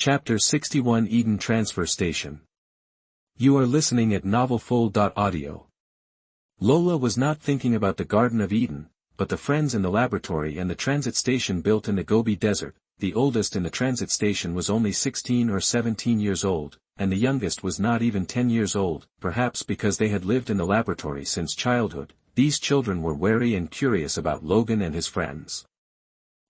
Chapter 61 Eden Transfer Station. You are listening at novelfull.audio. Lola was not thinking about the Garden of Eden, but the friends in the laboratory and the transit station built in the Gobi Desert. The oldest in the transit station was only 16 or 17 years old, and the youngest was not even 10 years old, perhaps because they had lived in the laboratory since childhood. These children were wary and curious about Logan and his friends.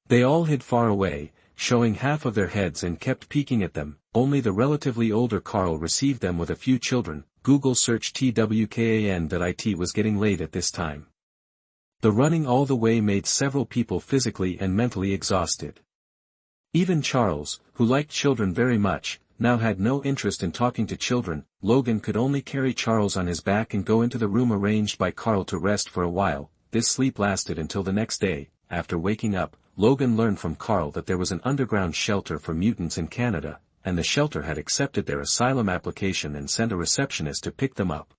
They all hid far away, showing half of their heads, and kept peeking at them. Only the relatively older Carl received them with a few children. Google search TWKAN that IT was getting late at this time. The running all the way made several people physically and mentally exhausted. Even Charles, who liked children very much, now had no interest in talking to children. Logan could only carry Charles on his back and go into the room arranged by Carl to rest for a while. This sleep lasted until the next day. After waking up, Logan learned from Carl that there was an underground shelter for mutants in Canada, and the shelter had accepted their asylum application and sent a receptionist to pick them up.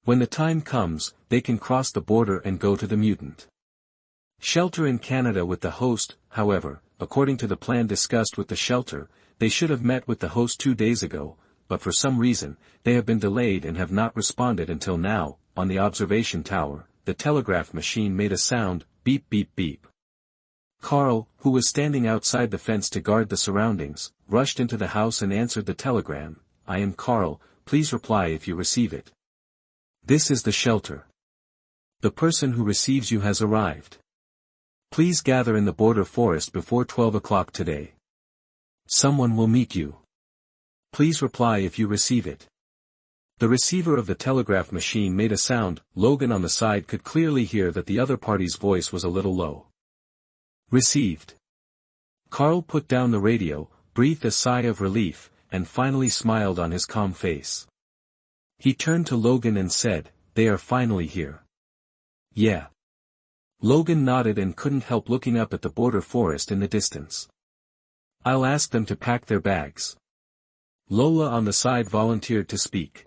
When the time comes, they can cross the border and go to the mutant shelter in Canada with the host. However, according to the plan discussed with the shelter, they should have met with the host 2 days ago, but for some reason, they have been delayed and have not responded until now. On the observation tower, the telegraph machine made a sound, beep beep beep. Carl, who was standing outside the fence to guard the surroundings, rushed into the house and answered the telegram. I am Carl, please reply if you receive it. This is the shelter. The person who receives you has arrived. Please gather in the border forest before 12 o'clock today. Someone will meet you. Please reply if you receive it. The receiver of the telegraph machine made a sound. Logan on the side could clearly hear that the other party's voice was a little low. Received. Carl put down the radio, breathed a sigh of relief, and finally smiled on his calm face. He turned to Logan and said, they are finally here. Yeah. Logan nodded and couldn't help looking up at the border forest in the distance. I'll ask them to pack their bags. Lola on the side volunteered to speak.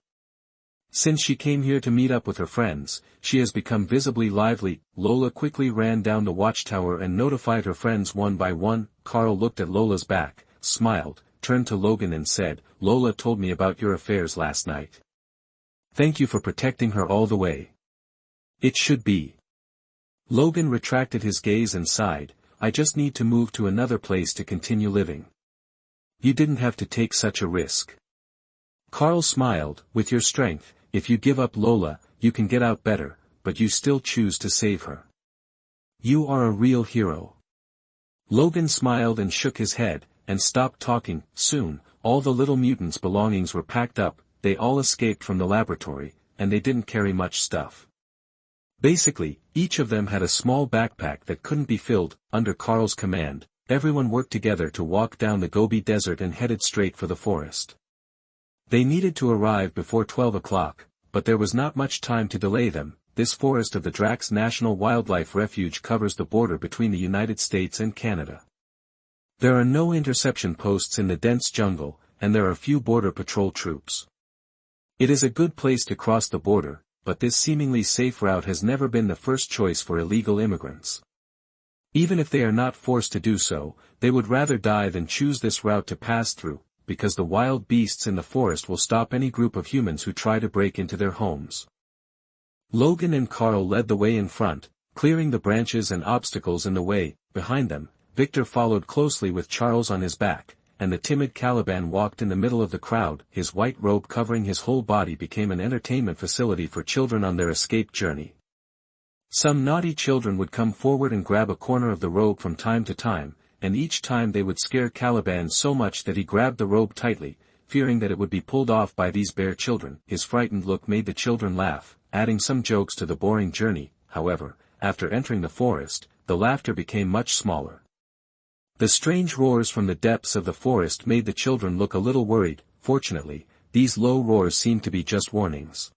Since she came here to meet up with her friends, she has become visibly lively. Lola quickly ran down the watchtower and notified her friends one by one. Carl looked at Lola's back, smiled, turned to Logan and said, Lola told me about your affairs last night. Thank you for protecting her all the way. It should be. Logan retracted his gaze and sighed, I just need to move to another place to continue living. You didn't have to take such a risk. Carl smiled, with your strength, if you give up Lola, you can get out better, but you still choose to save her. You are a real hero. Logan smiled and shook his head, and stopped talking. Soon, all the little mutants' belongings were packed up. They all escaped from the laboratory, and they didn't carry much stuff. Basically, each of them had a small backpack that couldn't be filled. Under Carl's command, everyone worked together to walk down the Gobi Desert and headed straight for the forest. They needed to arrive before 12 o'clock, but there was not much time to delay them. This forest of the Drax National Wildlife Refuge covers the border between the United States and Canada. There are no interception posts in the dense jungle, and there are few border patrol troops. It is a good place to cross the border, but this seemingly safe route has never been the first choice for illegal immigrants. Even if they are not forced to do so, they would rather die than choose this route to pass through, because the wild beasts in the forest will stop any group of humans who try to break into their homes. Logan and Carl led the way in front, clearing the branches and obstacles in the way. Behind them, Victor followed closely with Charles on his back, and the timid Caliban walked in the middle of the crowd. His white robe covering his whole body became an entertainment facility for children on their escape journey. Some naughty children would come forward and grab a corner of the robe from time to time, and each time they would scare Caliban so much that he grabbed the robe tightly, fearing that it would be pulled off by these bear children. His frightened look made the children laugh, adding some jokes to the boring journey. However, after entering the forest, the laughter became much smaller. The strange roars from the depths of the forest made the children look a little worried. Fortunately, these low roars seemed to be just warnings.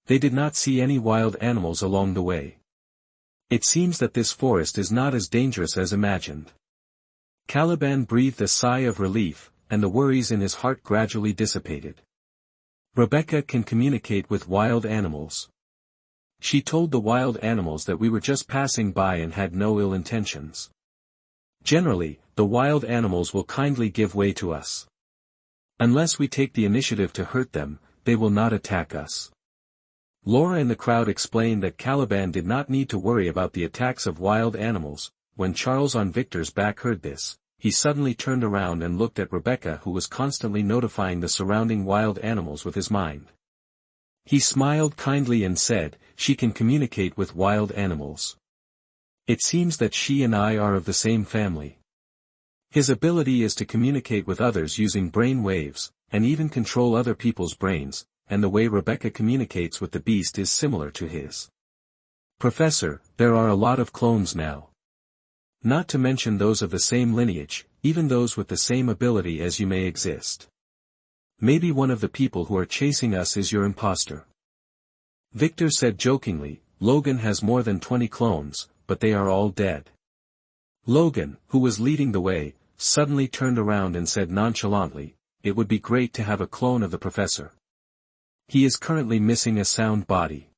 They did not see any wild animals along the way. It seems that this forest is not as dangerous as imagined. Caliban breathed a sigh of relief, and the worries in his heart gradually dissipated. Rebecca can communicate with wild animals. She told the wild animals that we were just passing by and had no ill intentions. Generally, the wild animals will kindly give way to us. Unless we take the initiative to hurt them, they will not attack us. Laura in the crowd explained that Caliban did not need to worry about the attacks of wild animals. When Charles on Victor's back heard this, he suddenly turned around and looked at Rebecca, who was constantly notifying the surrounding wild animals with his mind. He smiled kindly and said, "She can communicate with wild animals. It seems that she and I are of the same family." His ability is to communicate with others using brain waves, and even control other people's brains, and the way Rebecca communicates with the beast is similar to his. "Professor, there are a lot of clones now. Not to mention those of the same lineage, even those with the same ability as you may exist. Maybe one of the people who are chasing us is your imposter." Victor said jokingly, "Logan has more than 20 clones, but they are all dead." Logan, who was leading the way, suddenly turned around and said nonchalantly, "It would be great to have a clone of the professor. He is currently missing a sound body."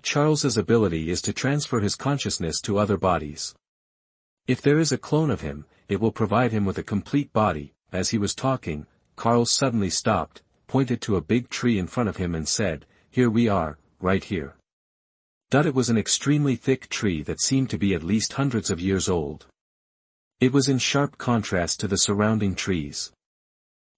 Charles's ability is to transfer his consciousness to other bodies. If there is a clone of him, it will provide him with a complete body. As he was talking, Carl suddenly stopped, pointed to a big tree in front of him and said, "Here we are, right here." It was an extremely thick tree that seemed to be at least hundreds of years old. It was in sharp contrast to the surrounding trees.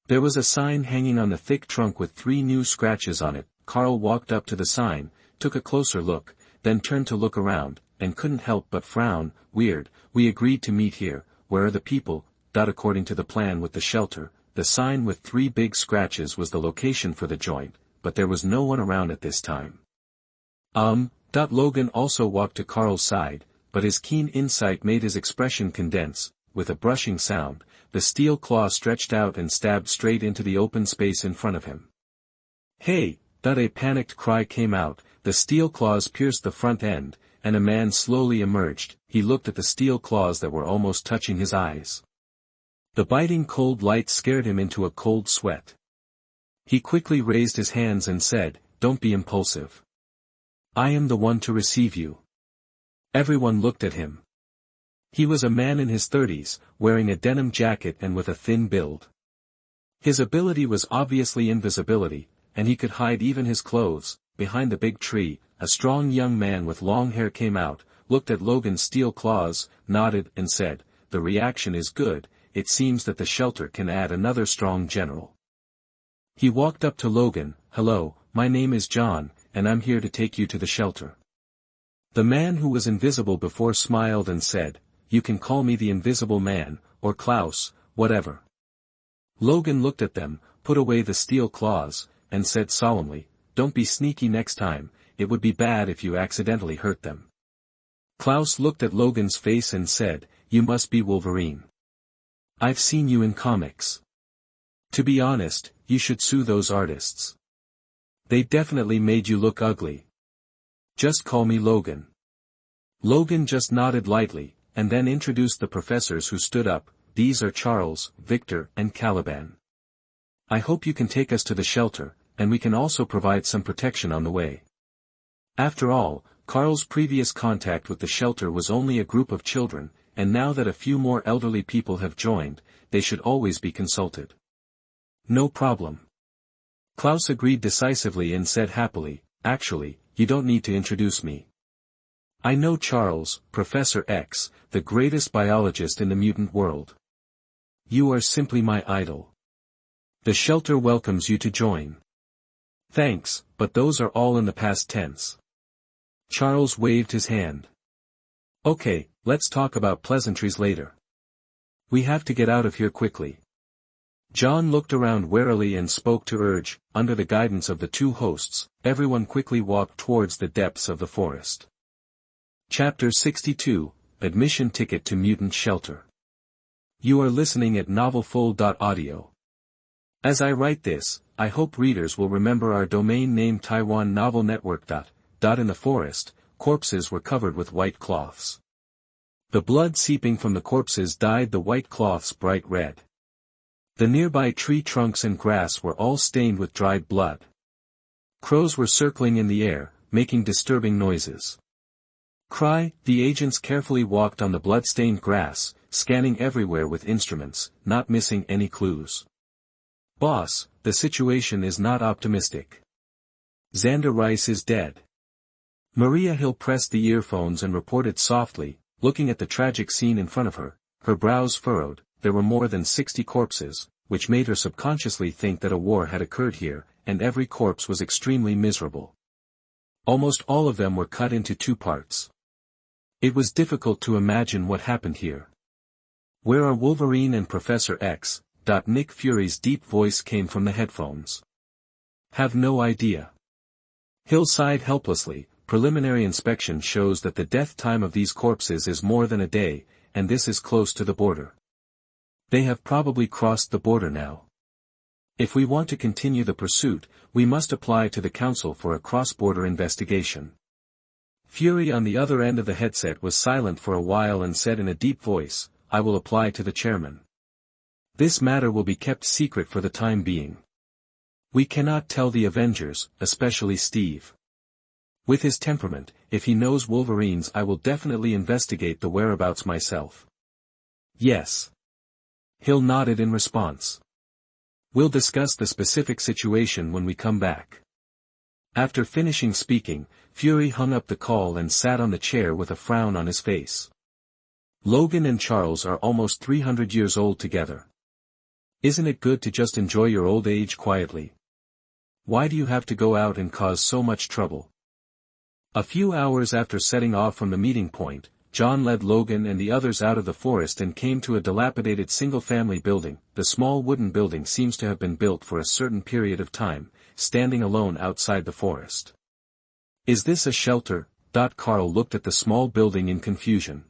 There was a sign hanging on the thick trunk with 3 new scratches on it. Carl walked up to the sign, took a closer look, then turned to look around, and couldn't help but frown. "Weird, we agreed to meet here, where are the people?" According to the plan with the shelter, the sign with 3 big scratches was the location for the joint, but there was no one around at this time. Logan also walked to Carl's side, but his keen insight made his expression condense. With a brushing sound, the steel claw stretched out and stabbed straight into the open space in front of him. "Hey!" A panicked cry came out, the steel claws pierced the front end, and a man slowly emerged. He looked at the steel claws that were almost touching his eyes. The biting cold light scared him into a cold sweat. He quickly raised his hands and said, "Don't be impulsive. I am the one to receive you." Everyone looked at him. He was a man in his 30s, wearing a denim jacket and with a thin build. His ability was obviously invisibility, and he could hide even his clothes. Behind the big tree, a strong young man with long hair came out, looked at Logan's steel claws, nodded, and said, "The reaction is good. It seems that the shelter can add another strong general." He walked up to Logan. "Hello, my name is John, and I'm here to take you to the shelter." The man who was invisible before smiled and said, "You can call me the Invisible Man, or Klaus, whatever." Logan looked at them, put away the steel claws, and said solemnly, "Don't be sneaky next time, it would be bad if you accidentally hurt them." Klaus looked at Logan's face and said, "You must be Wolverine. I've seen you in comics. To be honest, you should sue those artists. They definitely made you look ugly. Just call me Logan." Logan just nodded lightly, and then introduced the professors who stood up. "These are Charles, Victor, and Caliban. I hope you can take us to the shelter, and we can also provide some protection on the way." After all, Carl's previous contact with the shelter was only a group of children, and now that a few more elderly people have joined, they should always be consulted. "No problem." Klaus agreed decisively and said happily, "Actually, you don't need to introduce me. I know Charles, Professor X, the greatest biologist in the mutant world. You are simply my idol. The shelter welcomes you to join." "Thanks, but those are all in the past tense." Charles waved his hand. "Okay, let's talk about pleasantries later. We have to get out of here quickly." John looked around warily and spoke to urge. Under the guidance of the 2 hosts, everyone quickly walked towards the depths of the forest. Chapter 62, Admission Ticket to Mutant Shelter. You are listening at novelfull.audio. As I write this, I hope readers will remember our domain name Taiwan Novel Network. In the forest, corpses were covered with white cloths. The blood seeping from the corpses dyed the white cloths bright red. The nearby tree trunks and grass were all stained with dried blood. Crows were circling in the air, making disturbing noises. The agents carefully walked on the blood-stained grass, scanning everywhere with instruments, not missing any clues. "Boss, the situation is not optimistic. Xander Rice is dead." Maria Hill pressed the earphones and reported softly, looking at the tragic scene in front of her, her brows furrowed. There were more than 60 corpses, which made her subconsciously think that a war had occurred here, and every corpse was extremely miserable. Almost all of them were cut into 2 parts. It was difficult to imagine what happened here. "Where are Wolverine and Professor X?" Nick Fury's deep voice came from the headphones. "Have no idea." Hill sighed helplessly. Preliminary inspection shows that the death time of these corpses is more than a day, and this is close to the border. They have probably crossed the border now. If we want to continue the pursuit, we must apply to the Council for a cross-border investigation. Fury on the other end of the headset was silent for a while and said in a deep voice, "I will apply to the chairman. This matter will be kept secret for the time being. We cannot tell the Avengers, especially Steve. With his temperament, if he knows Wolverines, I will definitely investigate the whereabouts myself." "Yes." Hill nodded in response. "We'll discuss the specific situation when we come back." After finishing speaking, Fury hung up the call and sat on the chair with a frown on his face. "Logan and Charles are almost 300 years old together. Isn't it good to just enjoy your old age quietly? Why do you have to go out and cause so much trouble?" A few hours after setting off from the meeting point, John led Logan and the others out of the forest and came to a dilapidated single-family building. The small wooden building seems to have been built for a certain period of time, standing alone outside the forest. "Is this a shelter?" Carl looked at the small building in confusion.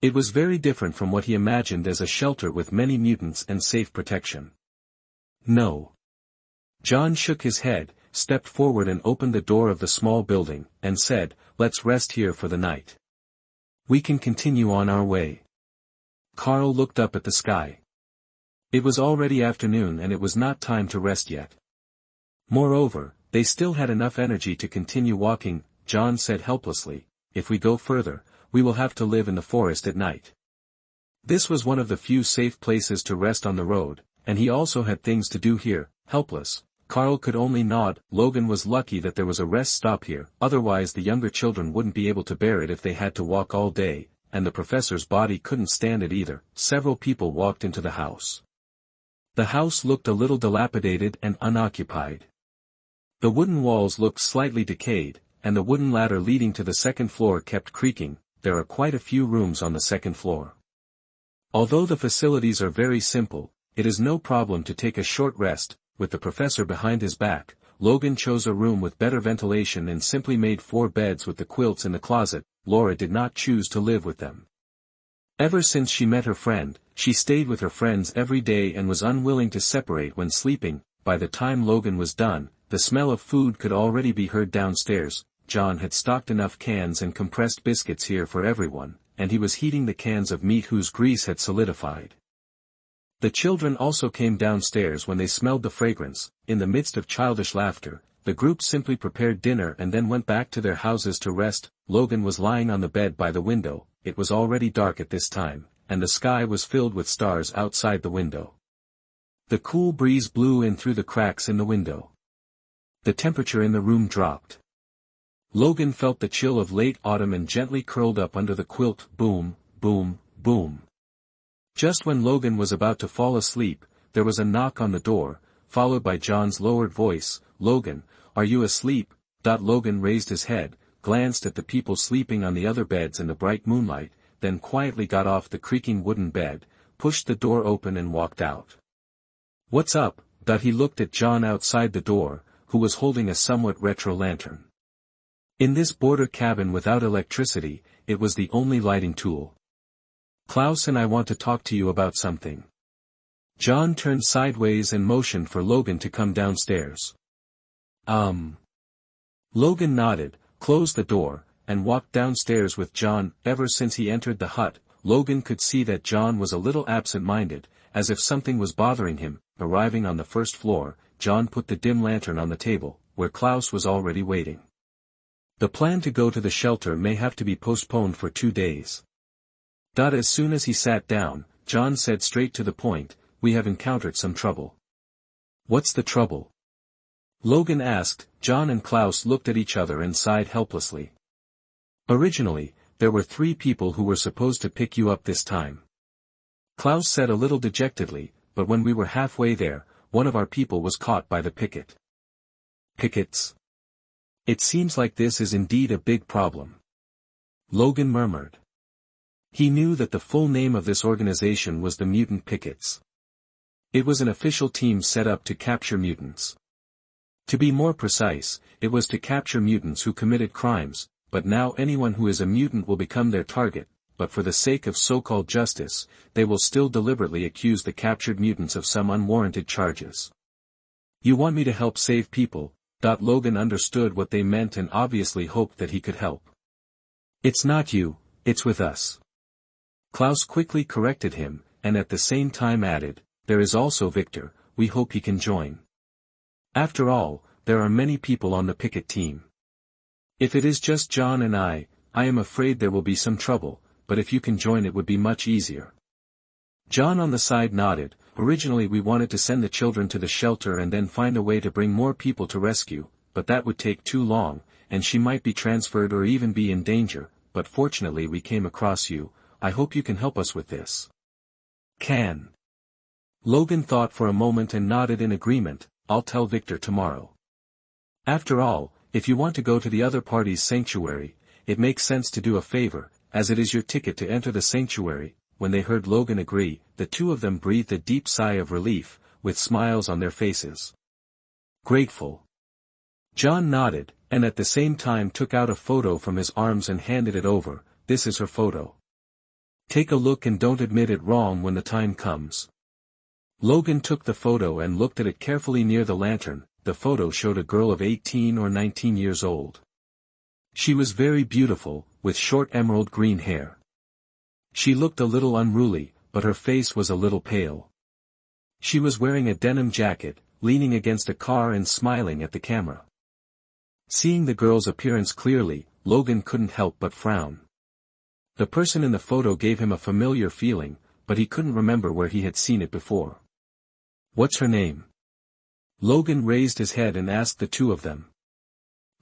It was very different from what he imagined as a shelter with many mutants and safe protection. "No." John shook his head, stepped forward and opened the door of the small building, and said, "Let's rest here for the night. We can continue on our way." Carl looked up at the sky. It was already afternoon and it was not time to rest yet. Moreover, they still had enough energy to continue walking. John said helplessly, "If we go further, we will have to live in the forest at night." This was one of the few safe places to rest on the road, and he also had things to do here. Helpless, Carl could only nod. Logan was lucky that there was a rest stop here, otherwise the younger children wouldn't be able to bear it if they had to walk all day, and the professor's body couldn't stand it either. Several people walked into the house. The house looked a little dilapidated and unoccupied. The wooden walls looked slightly decayed, and the wooden ladder leading to the second floor kept creaking. There are quite a few rooms on the second floor. Although the facilities are very simple, it is no problem to take a short rest. With the professor behind his back, Logan chose a room with better ventilation and simply made 4 beds with the quilts in the closet. Laura did not choose to live with them. Ever since she met her friend, she stayed with her friends every day and was unwilling to separate when sleeping. By the time Logan was done, the smell of food could already be heard downstairs. John had stocked enough cans and compressed biscuits here for everyone, and he was heating the cans of meat whose grease had solidified. The children also came downstairs when they smelled the fragrance. In the midst of childish laughter, the group simply prepared dinner and then went back to their houses to rest. Logan was lying on the bed by the window. It was already dark at this time, and the sky was filled with stars outside the window. The cool breeze blew in through the cracks in the window. The temperature in the room dropped. Logan felt the chill of late autumn and gently curled up under the quilt. Boom, boom, boom. Just when Logan was about to fall asleep, there was a knock on the door, followed by John's lowered voice, "Logan, are you asleep?" Logan raised his head, glanced at the people sleeping on the other beds in the bright moonlight, then quietly got off the creaking wooden bed, pushed the door open and walked out. "What's up?" He looked at John outside the door, who was holding a somewhat retro lantern. In this border cabin without electricity, it was the only lighting tool. "Klaus and I want to talk to you about something." John turned sideways and motioned for Logan to come downstairs. Logan nodded, closed the door, and walked downstairs with John. Ever since he entered the hut, Logan could see that John was a little absent-minded, as if something was bothering him. Arriving on the first floor, John put the dim lantern on the table, where Klaus was already waiting. "The plan to go to the shelter may have to be postponed for 2 days. As soon as he sat down, John said straight to the point, "We have encountered some trouble." "What's the trouble?" Logan asked. John and Klaus looked at each other and sighed helplessly. "Originally, there were 3 people who were supposed to pick you up this time," Klaus said a little dejectedly, "but when we were halfway there, one of our people was caught by the picket." "Pickets? It seems like this is indeed a big problem," Logan murmured. He knew that the full name of this organization was the Mutant Pickets. It was an official team set up to capture mutants. To be more precise, it was to capture mutants who committed crimes, but now anyone who is a mutant will become their target, but for the sake of so-called justice, they will still deliberately accuse the captured mutants of some unwarranted charges. "You want me to help save people?" Logan understood what they meant and obviously hoped that he could help. "It's not you, it's with us." Klaus quickly corrected him, and at the same time added, "There is also Victor, we hope he can join. After all, there are many people on the picket team. If it is just John and I am afraid there will be some trouble, but if you can join it would be much easier." John on the side nodded. "Originally we wanted to send the children to the shelter and then find a way to bring more people to rescue, but that would take too long, and she might be transferred or even be in danger, but fortunately we came across you. I hope you can help us with this." "Can." Logan thought for a moment and nodded in agreement. "I'll tell Victor tomorrow. After all, if you want to go to the other party's sanctuary, it makes sense to do a favor, as it is your ticket to enter the sanctuary." When they heard Logan agree, the 2 of them breathed a deep sigh of relief, with smiles on their faces. "Grateful." John nodded, and at the same time took out a photo from his arms and handed it over. "This is her photo. Take a look and don't admit it wrong when the time comes." Logan took the photo and looked at it carefully near the lantern. The photo showed a girl of 18 or 19 years old. She was very beautiful, with short emerald green hair. She looked a little unruly, but her face was a little pale. She was wearing a denim jacket, leaning against a car and smiling at the camera. Seeing the girl's appearance clearly, Logan couldn't help but frown. The person in the photo gave him a familiar feeling, but he couldn't remember where he had seen it before. "What's her name?" Logan raised his head and asked the 2 of them.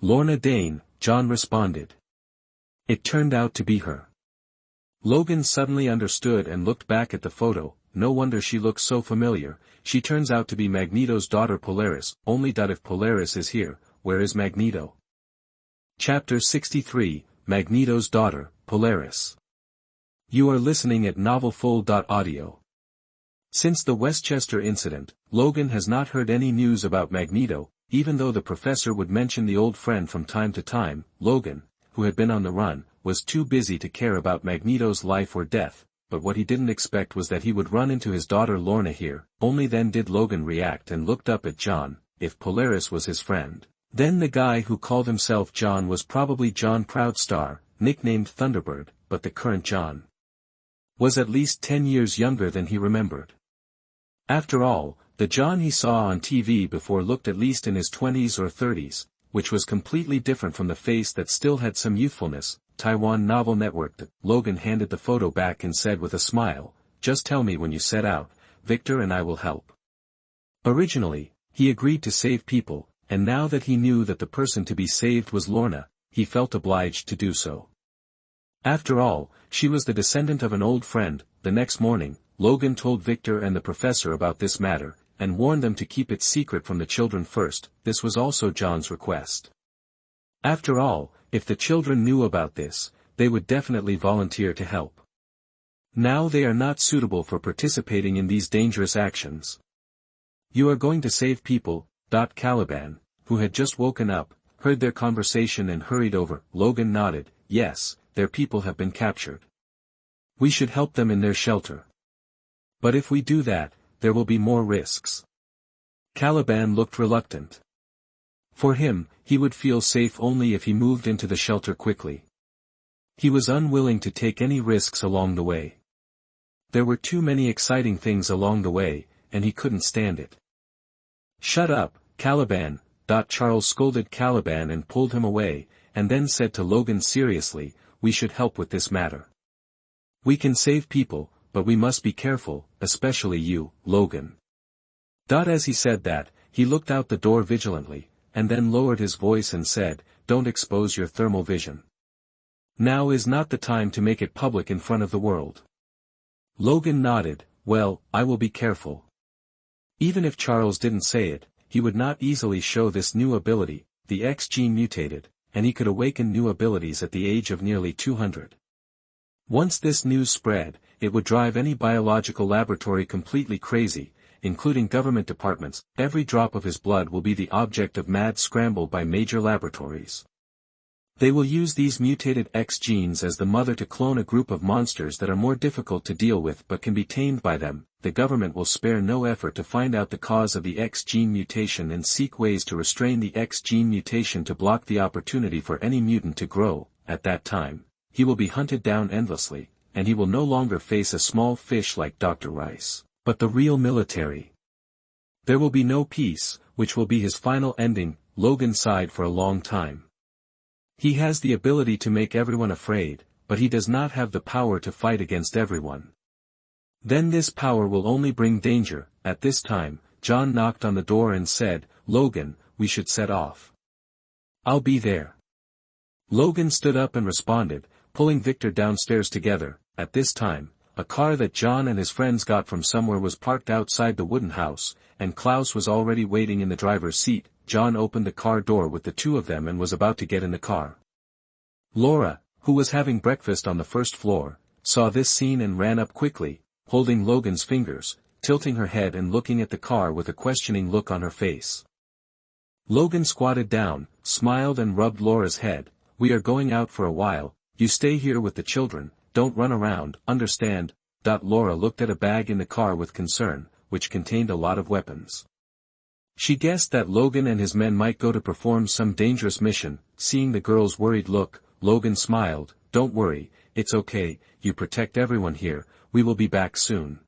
"Lorna Dane," John responded. It turned out to be her. Logan suddenly understood and looked back at the photo. No wonder she looks so familiar. She turns out to be Magneto's daughter Polaris. Only if Polaris is here, where is Magneto? Chapter 63, Magneto's daughter, Polaris. You are listening at novelfull.audio. Since the Westchester incident, Logan has not heard any news about Magneto, even though the professor would mention the old friend from time to time. Logan, who had been on the run, was too busy to care about Magneto's life or death, but what he didn't expect was that he would run into his daughter Lorna here. Only then did Logan react and looked up at John. If Polaris was his friend, then the guy who called himself John was probably John Proudstar, nicknamed Thunderbird, but the current John was at least 10 years younger than he remembered. After all, the John he saw on TV before looked at least in his 20s or 30s, which was completely different from the face that still had some youthfulness. Taiwan Novel Network. Logan handed the photo back and said with a smile, "Just tell me when you set out, Victor, and I will help." Originally, he agreed to save people, and now that he knew that the person to be saved was Lorna, he felt obliged to do so. After all, she was the descendant of an old friend. The next morning, Logan told Victor and the professor about this matter, and warned them to keep it secret from the children first. This was also John's request. After all, if the children knew about this, they would definitely volunteer to help. Now they are not suitable for participating in these dangerous actions. "You are going to save people." Caliban, who had just woken up, heard their conversation and hurried over. Logan nodded. "Yes, their people have been captured. We should help them in their shelter. But if we do that, there will be more risks." Caliban looked reluctant. For him, he would feel safe only if he moved into the shelter quickly. He was unwilling to take any risks along the way. There were too many exciting things along the way, and he couldn't stand it. "Shut up, Caliban." Charles scolded Caliban and pulled him away, and then said to Logan seriously, "We should help with this matter. We can save people, but we must be careful, especially you, Logan. As he said that, he looked out the door vigilantly, and then lowered his voice and said, don't expose your thermal vision. Now is not the time to make it public in front of the world. Logan nodded, well, I will be careful. Even if Charles didn't say it, he would not easily show this new ability. The X gene mutated, and he could awaken new abilities at the age of nearly 200. Once this news spread, it would drive any biological laboratory completely crazy, including government departments. Every drop of his blood will be the object of mad scramble by major laboratories. They will use these mutated X genes as the mother to clone a group of monsters that are more difficult to deal with but can be tamed by them. The government will spare no effort to find out the cause of the X gene mutation and seek ways to restrain the X gene mutation to block the opportunity for any mutant to grow. At that time, he will be hunted down endlessly, and he will no longer face a small fish like Dr. Rice, but the real military. There will be no peace, which will be his final ending. Logan sighed for a long time. He has the ability to make everyone afraid, but he does not have the power to fight against everyone. Then this power will only bring danger. At this time, John knocked on the door and said, Logan, we should set off. I'll be there. Logan stood up and responded, pulling Victor downstairs together. At this time, a car that John and his friends got from somewhere was parked outside the wooden house, and Klaus was already waiting in the driver's seat. John opened the car door with the two of them and was about to get in the car. Laura, who was having breakfast on the first floor, saw this scene and ran up quickly, holding Logan's fingers, tilting her head and looking at the car with a questioning look on her face. Logan squatted down, smiled and rubbed Laura's head. We are going out for a while, you stay here with the children, don't run around, understand? Laura looked at a bag in the car with concern, which contained a lot of weapons. She guessed that Logan and his men might go to perform some dangerous mission. Seeing the girl's worried look, Logan smiled, don't worry, it's okay, you protect everyone here, we will be back soon.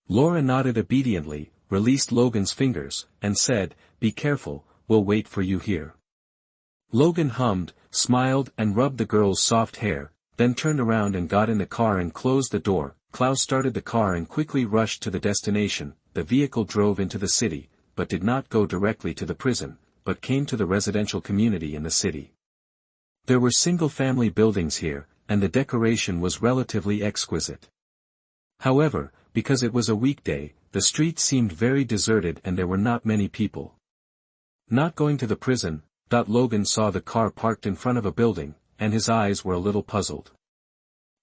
Laura nodded obediently, released Logan's fingers, and said, be careful, we'll wait for you here. Logan hummed, smiled and rubbed the girl's soft hair, then turned around and got in the car and closed the door. Klaus started the car and quickly rushed to the destination. The vehicle drove into the city, but did not go directly to the prison, but came to the residential community in the city. There were single-family buildings here, and the decoration was relatively exquisite. However, because it was a weekday, the streets seemed very deserted and there were not many people. Not going to the prison. Logan saw the car parked in front of a building, and his eyes were a little puzzled.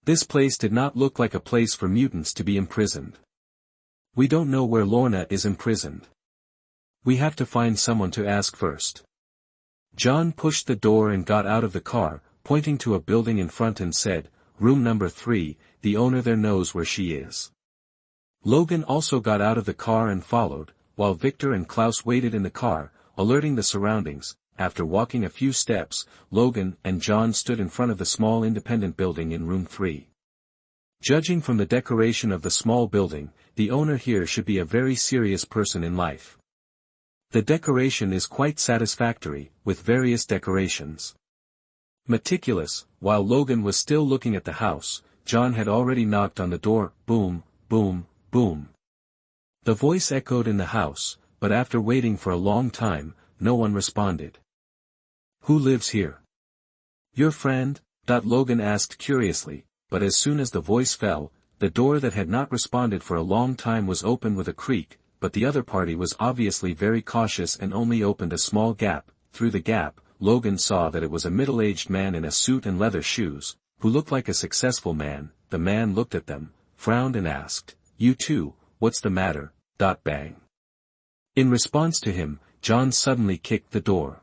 This place did not look like a place for mutants to be imprisoned. We don't know where Lorna is imprisoned. We have to find someone to ask first. John pushed the door and got out of the car, pointing to a building in front and said, room number 3, the owner there knows where she is. Logan also got out of the car and followed, while Victor and Klaus waited in the car, alerting the surroundings. After walking a few steps, Logan and John stood in front of the small independent building in room 3. Judging from the decoration of the small building, the owner here should be a very serious person in life. The decoration is quite satisfactory, with various decorations. Meticulous. While Logan was still looking at the house, John had already knocked on the door. Boom, boom, boom. The voice echoed in the house, but after waiting for a long time, no one responded. Who lives here? Your friend? Logan asked curiously, but as soon as the voice fell, the door that had not responded for a long time was opened with a creak, but the other party was obviously very cautious and only opened a small gap. Through the gap, Logan saw that it was a middle-aged man in a suit and leather shoes, who looked like a successful man. The man looked at them, frowned and asked, you too, what's the matter? Bang. In response to him, John suddenly kicked the door.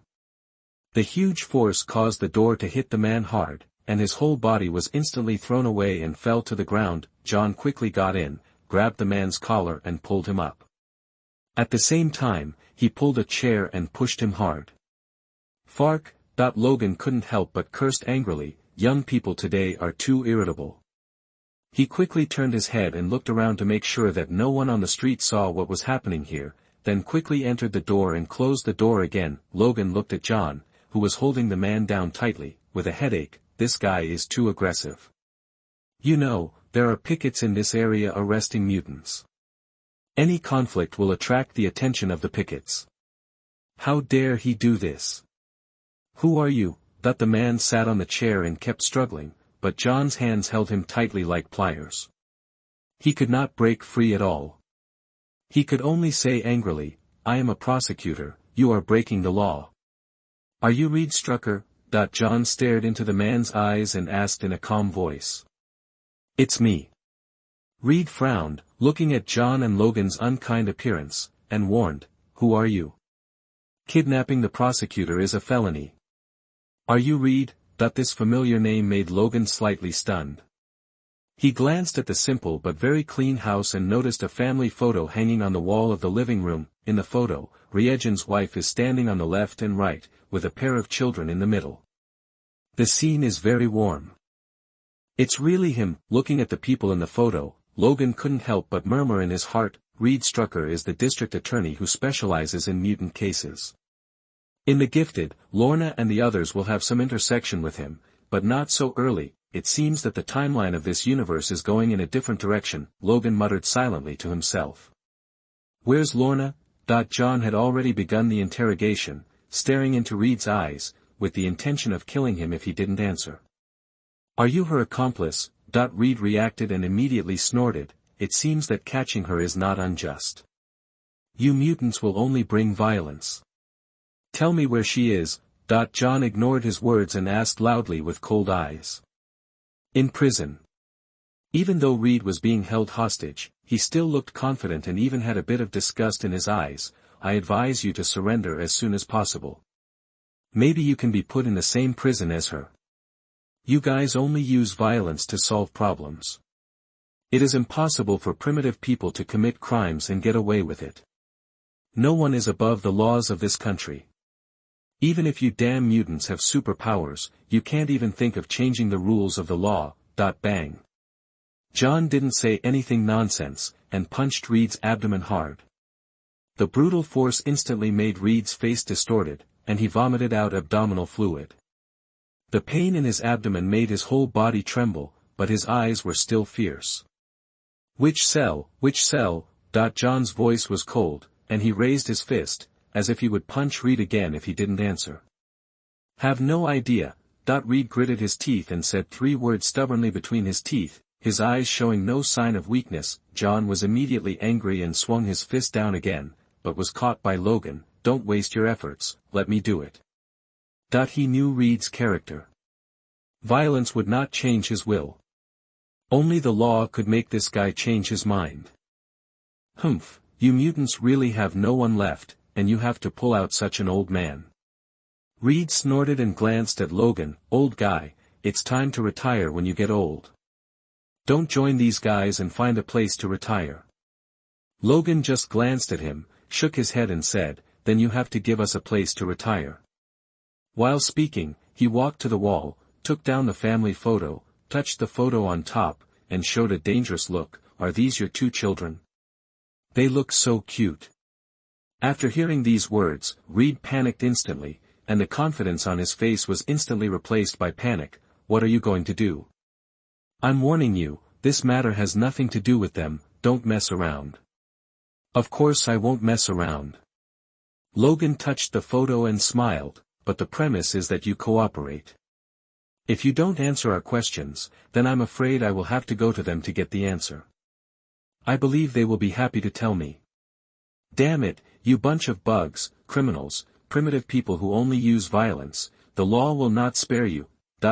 The huge force caused the door to hit the man hard, and his whole body was instantly thrown away and fell to the ground. John quickly got in, grabbed the man's collar and pulled him up. At the same time, he pulled a chair and pushed him hard. Fark. Logan couldn't help but cursed angrily, young people today are too irritable. He quickly turned his head and looked around to make sure that no one on the street saw what was happening here, then quickly entered the door and closed the door again. Logan looked at John, who was holding the man down tightly, with a headache. This guy is too aggressive. You know, there are pickets in this area arresting mutants. Any conflict will attract the attention of the pickets. How dare he do this? Who are you? That the man sat on the chair and kept struggling, but John's hands held him tightly like pliers. He could not break free at all. He could only say angrily, I am a prosecutor, you are breaking the law. Are you Reed Strucker? John stared into the man's eyes and asked in a calm voice. It's me. Reed frowned, looking at John and Logan's unkind appearance, and warned, who are you? Kidnapping the prosecutor is a felony. Are you Reed? This familiar name made Logan slightly stunned. He glanced at the simple but very clean house and noticed a family photo hanging on the wall of the living room. In the photo, Reagan's wife is standing on the left and right, with a pair of children in the middle. The scene is very warm. It's really him. Looking at the people in the photo, Logan couldn't help but murmur in his heart, Reed Strucker is the district attorney who specializes in mutant cases. In The Gifted, Lorna and the others will have some intersection with him, but not so early. It seems that the timeline of this universe is going in a different direction, Logan muttered silently to himself. Where's Lorna? John had already begun the interrogation, staring into Reed's eyes, with the intention of killing him if he didn't answer. Are you her accomplice? Reed reacted and immediately snorted, it seems that catching her is not unjust. You mutants will only bring violence. Tell me where she is. John ignored his words and asked loudly with cold eyes. In prison. Even though Reed was being held hostage, he still looked confident and even had a bit of disgust in his eyes. I advise you to surrender as soon as possible. Maybe you can be put in the same prison as her. You guys only use violence to solve problems. It is impossible for primitive people to commit crimes and get away with it. No one is above the laws of this country. Even if you damn mutants have superpowers, you can't even think of changing the rules of the law. Bang. John didn't say anything nonsense, and punched Reed's abdomen hard. The brutal force instantly made Reed's face distorted, and he vomited out abdominal fluid. The pain in his abdomen made his whole body tremble, but his eyes were still fierce. Which cell? Which cell? John's voice was cold, and he raised his fist, as if he would punch Reed again if he didn't answer. Have no idea. Reed gritted his teeth and said 3 words stubbornly between his teeth, his eyes showing no sign of weakness. John was immediately angry and swung his fist down again, but was caught by Logan. Don't waste your efforts, let me do it. He knew Reed's character. Violence would not change his will. Only the law could make this guy change his mind. Humph, you mutants really have no one left, and you have to pull out such an old man. Reed snorted and glanced at Logan. Old guy, it's time to retire when you get old. Don't join these guys and find a place to retire. Logan just glanced at him, shook his head and said, then you have to give us a place to retire. While speaking, he walked to the wall, took down the family photo, touched the photo on top, and showed a dangerous look. Are these your 2 children? They look so cute. After hearing these words, Reed panicked instantly, and the confidence on his face was instantly replaced by panic. What are you going to do? I'm warning you, this matter has nothing to do with them, don't mess around. Of course I won't mess around. Logan touched the photo and smiled, but the premise is that you cooperate. If you don't answer our questions, then I'm afraid I will have to go to them to get the answer. I believe they will be happy to tell me. Damn it, you bunch of bugs, criminals, primitive people who only use violence, the law will not spare you.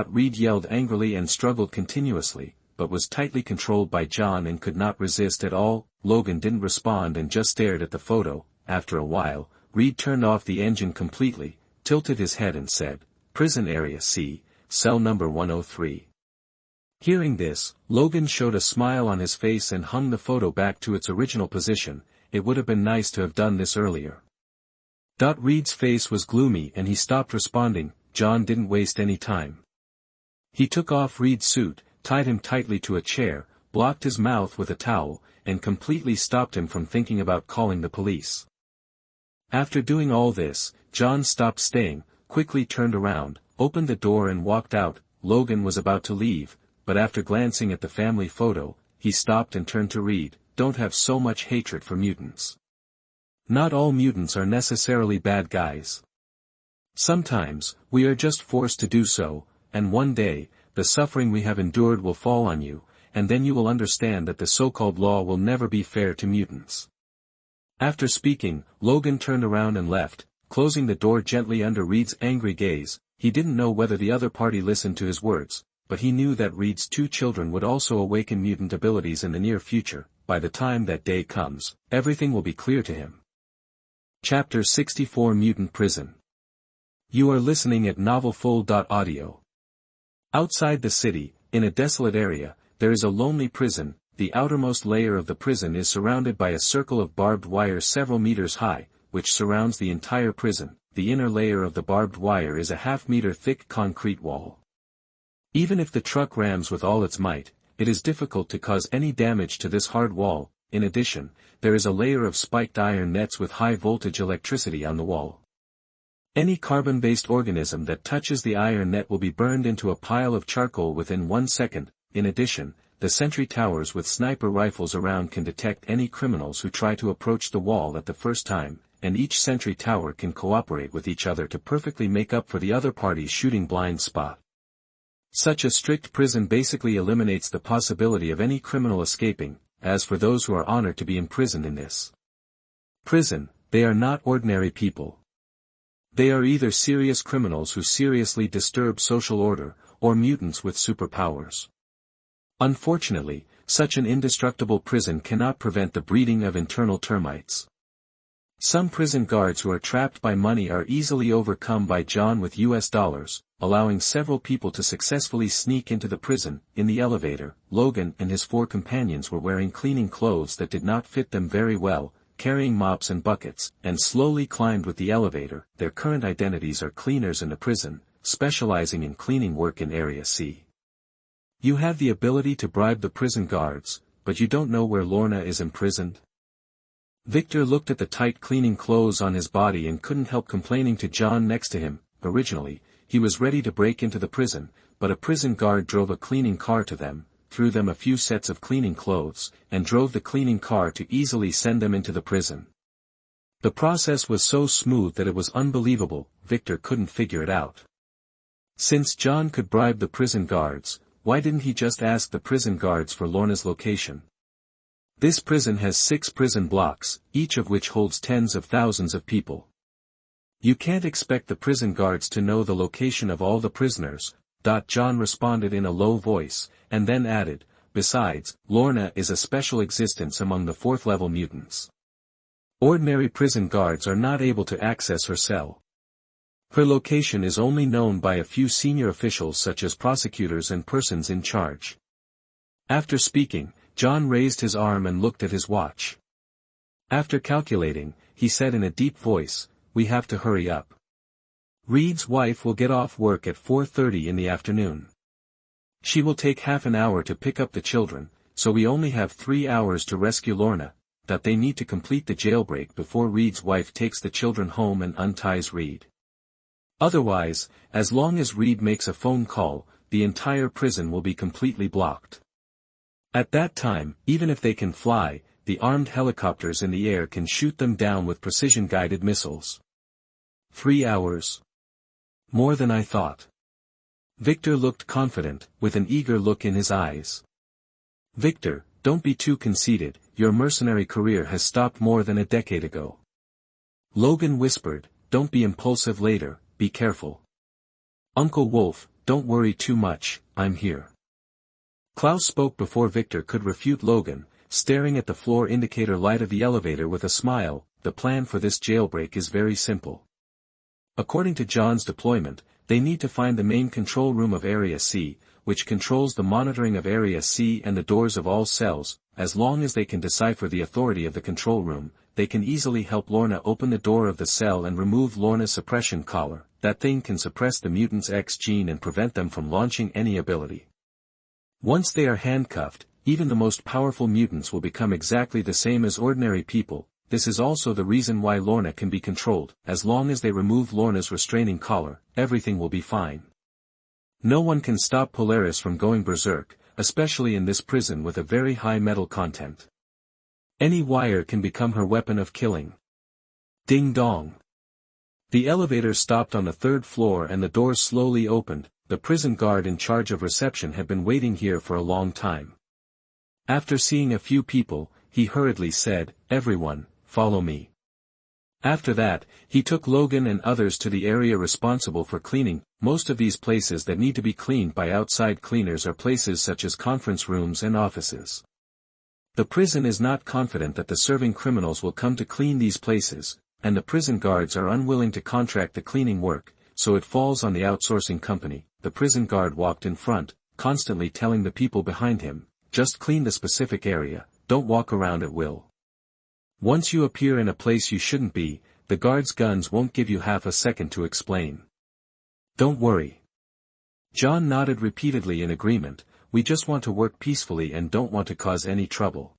Reed yelled angrily and struggled continuously, but was tightly controlled by John and could not resist at all. Logan didn't respond and just stared at the photo. After a while, Reed turned off the engine completely, tilted his head and said, Prison Area C, cell number 103. Hearing this, Logan showed a smile on his face and hung the photo back to its original position. It would have been nice to have done this earlier. Reed's face was gloomy and he stopped responding. John didn't waste any time. He took off Reed's suit, tied him tightly to a chair, blocked his mouth with a towel, and completely stopped him from thinking about calling the police. After doing all this, John stopped staying, quickly turned around, opened the door and walked out. Logan was about to leave, but after glancing at the family photo, he stopped and turned to read, "Don't have so much hatred for mutants. Not all mutants are necessarily bad guys. Sometimes, we are just forced to do so, and one day, the suffering we have endured will fall on you, and then you will understand that the so-called law will never be fair to mutants." After speaking, Logan turned around and left, closing the door gently under Reed's angry gaze. He didn't know whether the other party listened to his words, but he knew that Reed's 2 children would also awaken mutant abilities in the near future. By the time that day comes, everything will be clear to him. Chapter 64 Mutant Prison. You are listening at novelfull.audio. Outside the city, in a desolate area, there is a lonely prison. The outermost layer of the prison is surrounded by a circle of barbed wire several meters high, which surrounds the entire prison. The inner layer of the barbed wire is a half-meter thick concrete wall. Even if the truck rams with all its might, it is difficult to cause any damage to this hard wall. In addition, there is a layer of spiked iron nets with high-voltage electricity on the wall. Any carbon-based organism that touches the iron net will be burned into a pile of charcoal within 1 second. In addition, the sentry towers with sniper rifles around can detect any criminals who try to approach the wall at the first time, and each sentry tower can cooperate with each other to perfectly make up for the other party's shooting blind spot. Such a strict prison basically eliminates the possibility of any criminal escaping. As for those who are honored to be imprisoned in this prison, they are not ordinary people. They are either serious criminals who seriously disturb social order, or mutants with superpowers. Unfortunately, such an indestructible prison cannot prevent the breeding of internal termites. Some prison guards who are trapped by money are easily overcome by John with US dollars, allowing several people to successfully sneak into the prison. In the elevator, Logan and his 4 companions were wearing cleaning clothes that did not fit them very well, carrying mops and buckets, and slowly climbed with the elevator. Their current identities are cleaners in the prison, specializing in cleaning work in Area C. You have the ability to bribe the prison guards, but you don't know where Lorna is imprisoned? Victor looked at the tight cleaning clothes on his body and couldn't help complaining to John next to him. Originally, he was ready to break into the prison, but a prison guard drove a cleaning car to them, threw them a few sets of cleaning clothes, and drove the cleaning car to easily send them into the prison. The process was so smooth that it was unbelievable. Victor couldn't figure it out. Since John could bribe the prison guards, why didn't he just ask the prison guards for Lorna's location? This prison has 6 prison blocks, each of which holds tens of thousands of people. You can't expect the prison guards to know the location of all the prisoners. John responded in a low voice, and then added, "Besides, Lorna is a special existence among the 4th-level mutants. Ordinary prison guards are not able to access her cell. Her location is only known by a few senior officials such as prosecutors and persons in charge." After speaking, John raised his arm and looked at his watch. After calculating, he said in a deep voice, "We have to hurry up. Reed's wife will get off work at 4:30 in the afternoon. She will take half an hour to pick up the children, so we only have 3 hours to rescue Lorna. That they need to complete the jailbreak before Reed's wife takes the children home and unties Reed. Otherwise, as long as Reed makes a phone call, the entire prison will be completely blocked. At that time, even if they can fly, the armed helicopters in the air can shoot them down with precision-guided missiles. 3 hours. More than I thought." Victor looked confident, with an eager look in his eyes. "Victor, don't be too conceited, your mercenary career has stopped more than a decade ago." Logan whispered, "Don't be impulsive later, be careful. Uncle Wolf, don't worry too much, I'm here." Klaus spoke before Victor could refute Logan, staring at the floor indicator light of the elevator with a smile. "The plan for this jailbreak is very simple. According to John's deployment, they need to find the main control room of Area C, which controls the monitoring of Area C and the doors of all cells. As long as they can decipher the authority of the control room, they can easily help Lorna open the door of the cell and remove Lorna's suppression collar. That thing can suppress the mutant's X gene and prevent them from launching any ability. Once they are handcuffed, even the most powerful mutants will become exactly the same as ordinary people. This is also the reason why Lorna can be controlled. As long as they remove Lorna's restraining collar, everything will be fine." No one can stop Polaris from going berserk, especially in this prison with a very high metal content. Any wire can become her weapon of killing. Ding dong. The elevator stopped on the third floor and the doors slowly opened. The prison guard in charge of reception had been waiting here for a long time. After seeing a few people, he hurriedly said, "Everyone, follow me." After that, he took Logan and others to the area responsible for cleaning. Most of these places that need to be cleaned by outside cleaners are places such as conference rooms and offices. The prison is not confident that the serving criminals will come to clean these places, and the prison guards are unwilling to contract the cleaning work, so it falls on the outsourcing company. The prison guard walked in front, constantly telling the people behind him, "Just clean the specific area, don't walk around at will. Once you appear in a place you shouldn't be, the guards' guns won't give you half a second to explain." "Don't worry." John nodded repeatedly in agreement. "We just want to work peacefully and don't want to cause any trouble."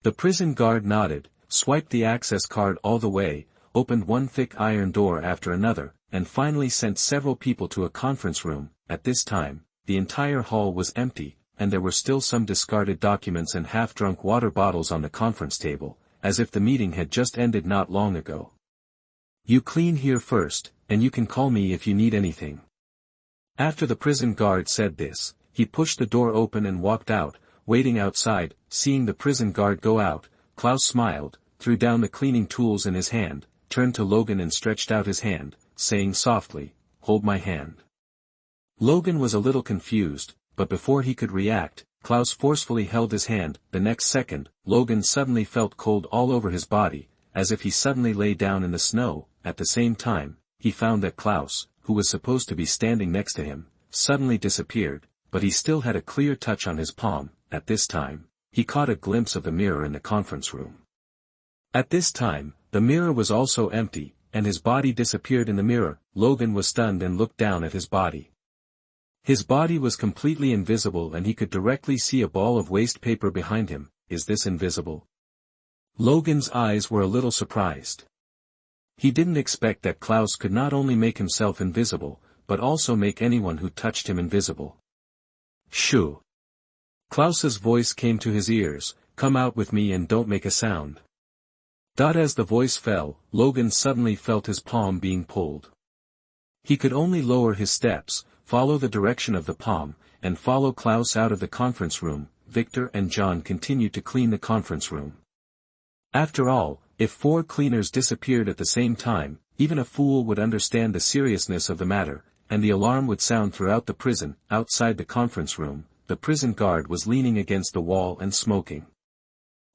The prison guard nodded, swiped the access card all the way, opened one thick iron door after another, and finally sent several people to a conference room. At this time, the entire hall was empty, and there were still some discarded documents and half-drunk water bottles on the conference table, as if the meeting had just ended not long ago. "You clean here first, and you can call me if you need anything." After the prison guard said this, he pushed the door open and walked out. Waiting outside, seeing the prison guard go out, Klaus smiled, threw down the cleaning tools in his hand, turned to Logan and stretched out his hand, saying softly, "Hold my hand." Logan was a little confused, but before he could react, Klaus forcefully held his hand. The next second, Logan suddenly felt cold all over his body, as if he suddenly lay down in the snow. At the same time, he found that Klaus, who was supposed to be standing next to him, suddenly disappeared, but he still had a clear touch on his palm. At this time, he caught a glimpse of the mirror in the conference room. At this time, the mirror was also empty, and his body disappeared in the mirror. Logan was stunned and looked down at his body. His body was completely invisible and he could directly see a ball of waste paper behind him. "Is this invisible?" Logan's eyes were a little surprised. He didn't expect that Klaus could not only make himself invisible, but also make anyone who touched him invisible. "Shoo!" Klaus's voice came to his ears, "Come out with me and don't make a sound." As the voice fell, Logan suddenly felt his palm being pulled. He could only lower his steps, follow the direction of the palm, and follow Klaus out of the conference room. Victor and John continued to clean the conference room. After all, if 4 cleaners disappeared at the same time, even a fool would understand the seriousness of the matter, and the alarm would sound throughout the prison. Outside the conference room, the prison guard was leaning against the wall and smoking.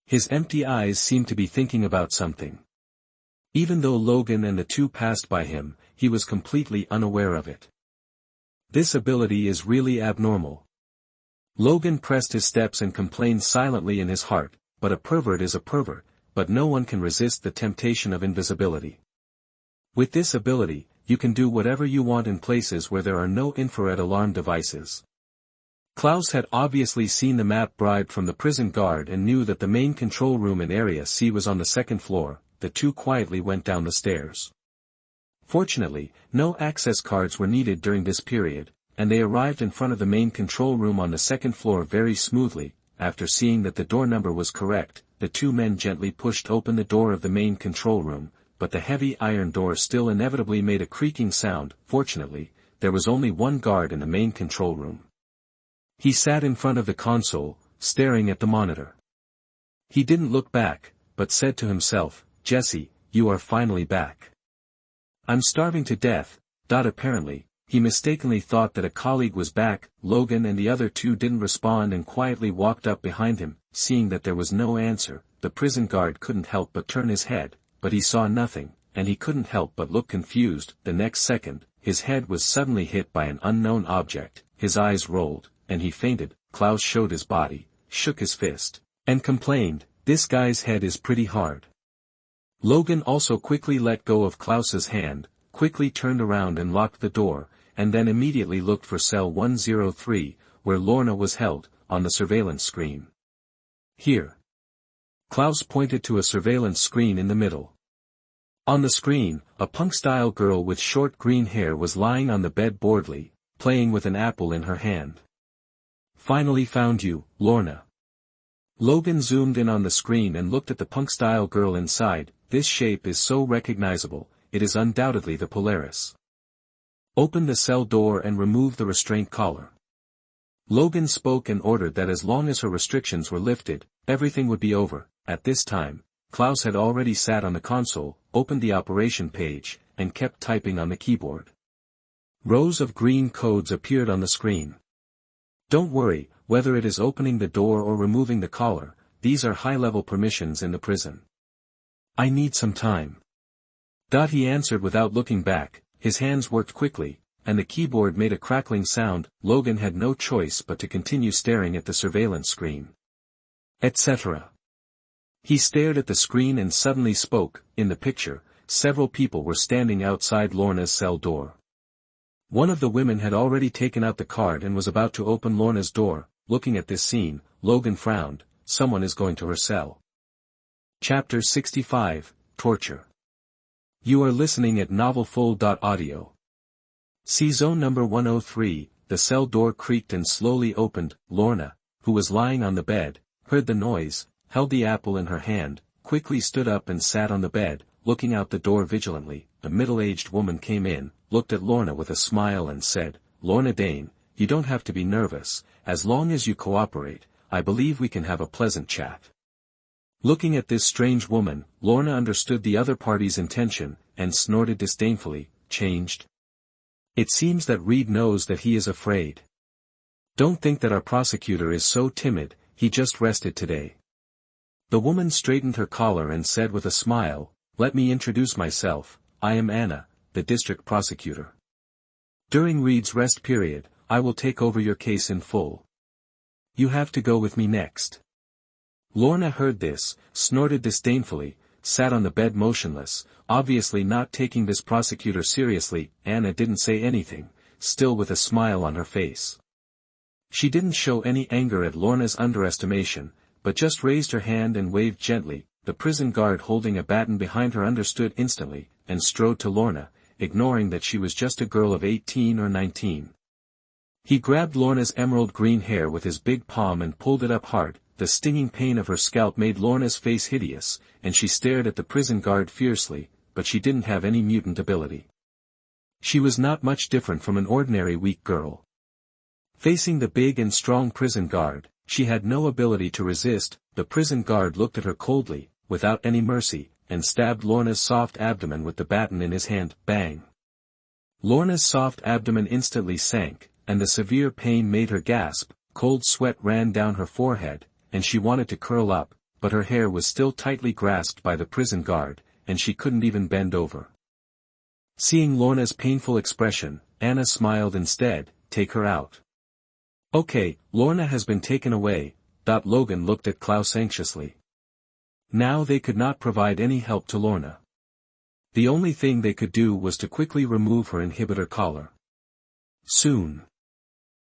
His empty eyes seemed to be thinking about something. Even though Logan and the two passed by him, he was completely unaware of it. This ability is really abnormal. Logan pressed his steps and complained silently in his heart, but a pervert is a pervert, but no one can resist the temptation of invisibility. With this ability, you can do whatever you want in places where there are no infrared alarm devices. Klaus had obviously seen the map bribed from the prison guard and knew that the main control room in Area C was on the 2nd floor. The two quietly went down the stairs. Fortunately, no access cards were needed during this period, and they arrived in front of the main control room on the 2nd floor very smoothly. After seeing that the door number was correct, the two men gently pushed open the door of the main control room, but the heavy iron door still inevitably made a creaking sound. Fortunately, there was only one guard in the main control room. He sat in front of the console, staring at the monitor. He didn't look back, but said to himself, "Jesse, you are finally back. I'm starving to death." Apparently, he mistakenly thought that a colleague was back. Logan and the other two didn't respond and quietly walked up behind him. Seeing that there was no answer, the prison guard couldn't help but turn his head, but he saw nothing, and he couldn't help but look confused. The next second, his head was suddenly hit by an unknown object, his eyes rolled, and he fainted. Klaus showed his body, shook his fist, and complained, "This guy's head is pretty hard." Logan also quickly let go of Klaus's hand, quickly turned around and locked the door, and then immediately looked for cell 103, where Lorna was held, on the surveillance screen. "Here." Klaus pointed to a surveillance screen in the middle. On the screen, a punk-style girl with short green hair was lying on the bed boredly, playing with an apple in her hand. "Finally found you, Lorna." Logan zoomed in on the screen and looked at the punk-style girl inside. "This shape is so recognizable, it is undoubtedly the Polaris." "Open the cell door and remove the restraint collar." Logan spoke and ordered that as long as her restrictions were lifted, everything would be over. At this time, Klaus had already sat on the console, opened the operation page, and kept typing on the keyboard. Rows of green codes appeared on the screen. "Don't worry, whether it is opening the door or removing the collar, these are high-level permissions in the prison. I need some time." He answered without looking back. His hands worked quickly, and the keyboard made a crackling sound. Logan had no choice but to continue staring at the surveillance screen. Etc. He stared at the screen and suddenly spoke. In the picture, several people were standing outside Lorna's cell door. One of the women had already taken out the card and was about to open Lorna's door. Looking at this scene, Logan frowned. Someone is going to her cell. Chapter 65, Torture. You are listening at novelfull.audio. See zone number 103, the cell door creaked and slowly opened. Lorna, who was lying on the bed, heard the noise, held the apple in her hand, quickly stood up and sat on the bed, looking out the door vigilantly. A middle-aged woman came in, looked at Lorna with a smile and said, "Lorna Dane, you don't have to be nervous, as long as you cooperate, I believe we can have a pleasant chat." Looking at this strange woman, Lorna understood the other party's intention, and snorted disdainfully. "Changed? It seems that Reed knows that he is afraid. Don't think that our prosecutor is so timid, he just rested today." The woman straightened her collar and said with a smile, "Let me introduce myself, I am Anna, the district prosecutor. During Reed's rest period, I will take over your case in full. You have to go with me next." Lorna heard this, snorted disdainfully, sat on the bed motionless, obviously not taking this prosecutor seriously. Anna didn't say anything, still with a smile on her face. She didn't show any anger at Lorna's underestimation, but just raised her hand and waved gently. The prison guard holding a baton behind her understood instantly, and strode to Lorna, ignoring that she was just a girl of 18 or 19. He grabbed Lorna's emerald green hair with his big palm and pulled it up hard. The stinging pain of her scalp made Lorna's face hideous, and she stared at the prison guard fiercely, but she didn't have any mutant ability. She was not much different from an ordinary weak girl. Facing the big and strong prison guard, she had no ability to resist. The prison guard looked at her coldly, without any mercy, and stabbed Lorna's soft abdomen with the baton in his hand. Bang! Lorna's soft abdomen instantly sank, and the severe pain made her gasp. Cold sweat ran down her forehead, and she wanted to curl up, but her hair was still tightly grasped by the prison guard, and she couldn't even bend over. Seeing Lorna's painful expression, Anna smiled instead. "Take her out." "Okay, Lorna has been taken away." Logan looked at Klaus anxiously. Now they could not provide any help to Lorna. The only thing they could do was to quickly remove her inhibitor collar. Soon.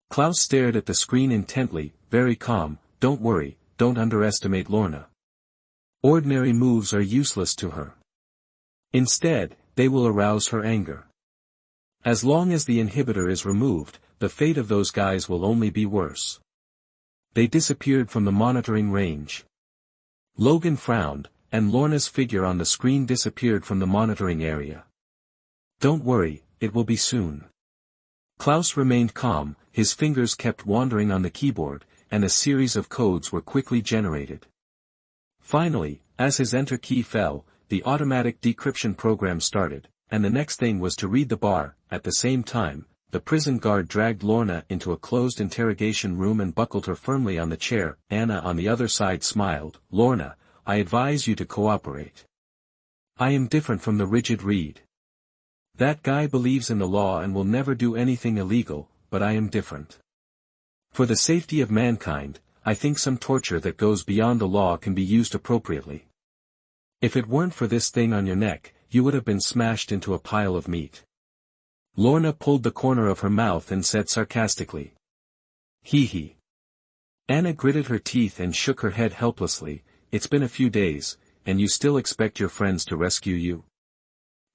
Klaus stared at the screen intently, very calm. "Don't worry, don't underestimate Lorna. Ordinary moves are useless to her. Instead, they will arouse her anger. As long as the inhibitor is removed, the fate of those guys will only be worse." They disappeared from the monitoring range. Logan frowned, and Lorna's figure on the screen disappeared from the monitoring area. "Don't worry, it will be soon." Klaus remained calm, his fingers kept wandering on the keyboard, and a series of codes were quickly generated. Finally, as his enter key fell, the automatic decryption program started, and the next thing was to read the bar. At the same time, the prison guard dragged Lorna into a closed interrogation room and buckled her firmly on the chair. Anna on the other side smiled. "Lorna, I advise you to cooperate. I am different from the rigid Reed. That guy believes in the law and will never do anything illegal, but I am different. For the safety of mankind, I think some torture that goes beyond the law can be used appropriately. If it weren't for this thing on your neck, you would have been smashed into a pile of meat." Lorna pulled the corner of her mouth and said sarcastically, "Hee hee." Anna gritted her teeth and shook her head helplessly. "It's been a few days, and you still expect your friends to rescue you?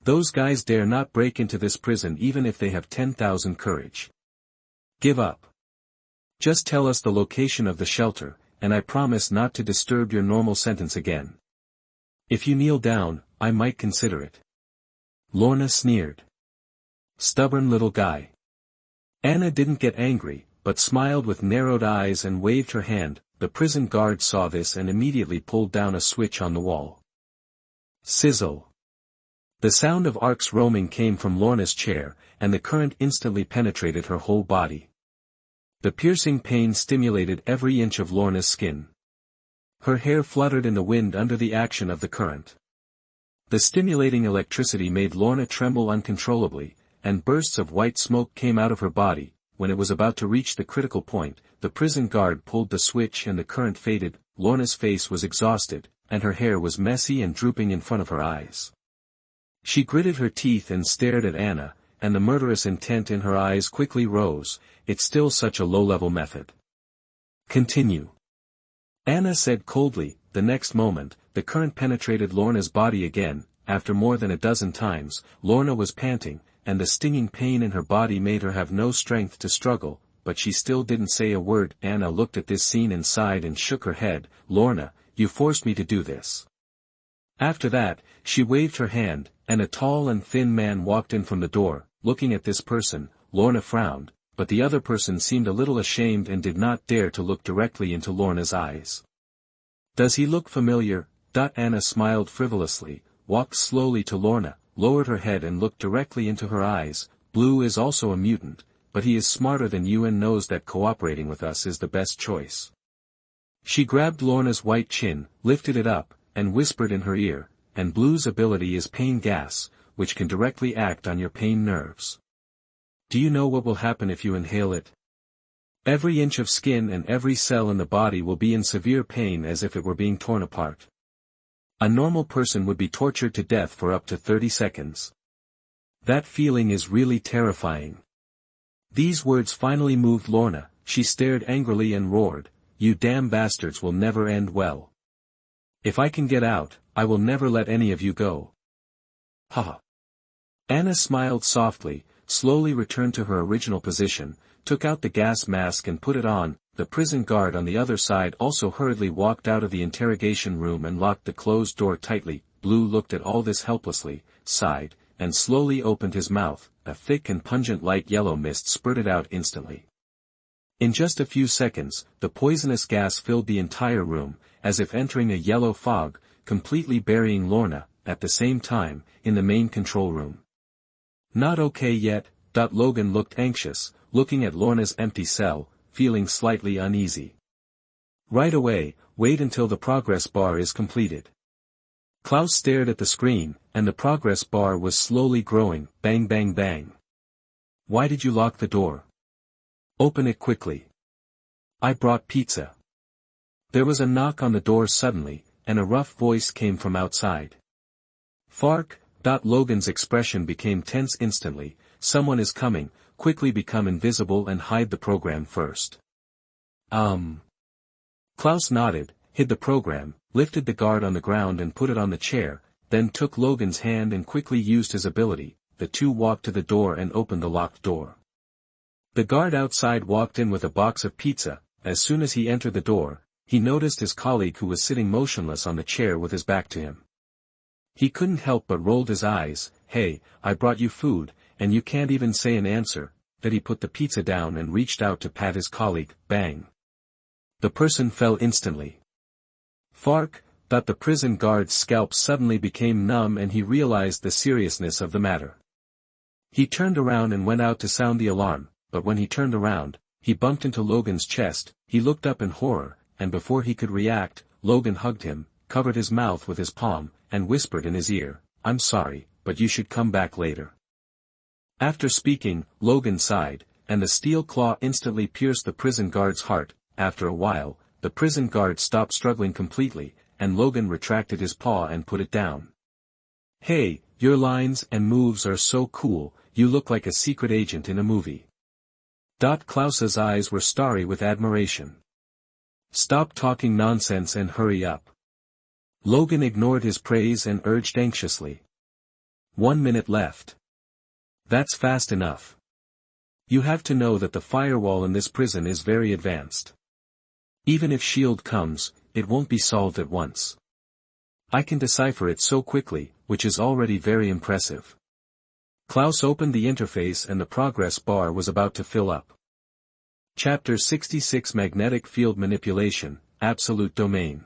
Those guys dare not break into this prison even if they have 10,000 courage. Give up. Just tell us the location of the shelter, and I promise not to disturb your normal sentence again. If you kneel down, I might consider it. Lorna sneered. Stubborn little guy. Anna didn't get angry, but smiled with narrowed eyes and waved her hand. The prison guard saw this and immediately pulled down a switch on the wall. Sizzle. The sound of arcs roaming came from Lorna's chair, and the current instantly penetrated her whole body. The piercing pain stimulated every inch of Lorna's skin. Her hair fluttered in the wind under the action of the current. The stimulating electricity made Lorna tremble uncontrollably, and bursts of white smoke came out of her body. When it was about to reach the critical point, the prison guard pulled the switch and the current faded. Lorna's face was exhausted, and her hair was messy and drooping in front of her eyes. She gritted her teeth and stared at Anna, and the murderous intent in her eyes quickly rose. It's still such a low-level method. Continue. Anna said coldly. The next moment, the current penetrated Lorna's body again. After more than a dozen times, Lorna was panting, and the stinging pain in her body made her have no strength to struggle, but she still didn't say a word. Anna looked at this scene and sighed and shook her head. Lorna, you forced me to do this. After that, she waved her hand, and a tall and thin man walked in from the door. Looking at this person, Lorna frowned, but the other person seemed a little ashamed and did not dare to look directly into Lorna's eyes. Does he look familiar? Anna smiled frivolously, walked slowly to Lorna, lowered her head and looked directly into her eyes. Blue is also a mutant, but he is smarter than you and knows that cooperating with us is the best choice. She grabbed Lorna's white chin, lifted it up, and whispered in her ear, and Blue's ability is pain gas, which can directly act on your pain nerves. Do you know what will happen if you inhale it? Every inch of skin and every cell in the body will be in severe pain as if it were being torn apart. A normal person would be tortured to death for up to 30 seconds. That feeling is really terrifying. These words finally moved Lorna. She stared angrily and roared, "You damn bastards will never end well. If I can get out, I will never let any of you go." Ha! Anna smiled softly, slowly returned to her original position, took out the gas mask and put it on. The prison guard on the other side also hurriedly walked out of the interrogation room and locked the closed door tightly. Blue looked at all this helplessly, sighed, and slowly opened his mouth. A thick and pungent light yellow mist spurted out instantly. In just a few seconds, the poisonous gas filled the entire room, as if entering a yellow fog, completely burying Lorna. At the same time, in the main control room. Not okay yet. Logan looked anxious, looking at Lorna's empty cell, feeling slightly uneasy. Right away, wait until the progress bar is completed. Klaus stared at the screen, and the progress bar was slowly growing. Bang bang bang. Why did you lock the door? Open it quickly. I brought pizza. There was a knock on the door suddenly, and a rough voice came from outside. Fark. Logan's expression became tense instantly. Someone is coming. Quickly become invisible and hide the program first. Klaus nodded, hid the program, lifted the guard on the ground and put it on the chair, then took Logan's hand and quickly used his ability. The two walked to the door and opened the locked door. The guard outside walked in with a box of pizza. As soon as he entered the door, he noticed his colleague who was sitting motionless on the chair with his back to him. He couldn't help but rolled his eyes. Hey, I brought you food, and you can't even say an answer. That he put the pizza down and reached out to pat his colleague. Bang. The person fell instantly. Fark. The prison guard's scalp suddenly became numb and he realized the seriousness of the matter. He turned around and went out to sound the alarm, but when he turned around, he bumped into Logan's chest. He looked up in horror, and before he could react, Logan hugged him, covered his mouth with his palm, and whispered in his ear, "I'm sorry, but you should come back later." After speaking, Logan sighed, and the steel claw instantly pierced the prison guard's heart. After a while, the prison guard stopped struggling completely, and Logan retracted his paw and put it down. "Hey, your lines and moves are so cool, you look like a secret agent in a movie." Klaus's eyes were starry with admiration. "Stop talking nonsense and hurry up." Logan ignored his praise and urged anxiously. 1 minute left. That's fast enough. You have to know that the firewall in this prison is very advanced. Even if S.H.I.E.L.D. comes, it won't be solved at once. I can decipher it so quickly, which is already very impressive. Klaus opened the interface and the progress bar was about to fill up. Chapter 66 Magnetic Field Manipulation, Absolute Domain.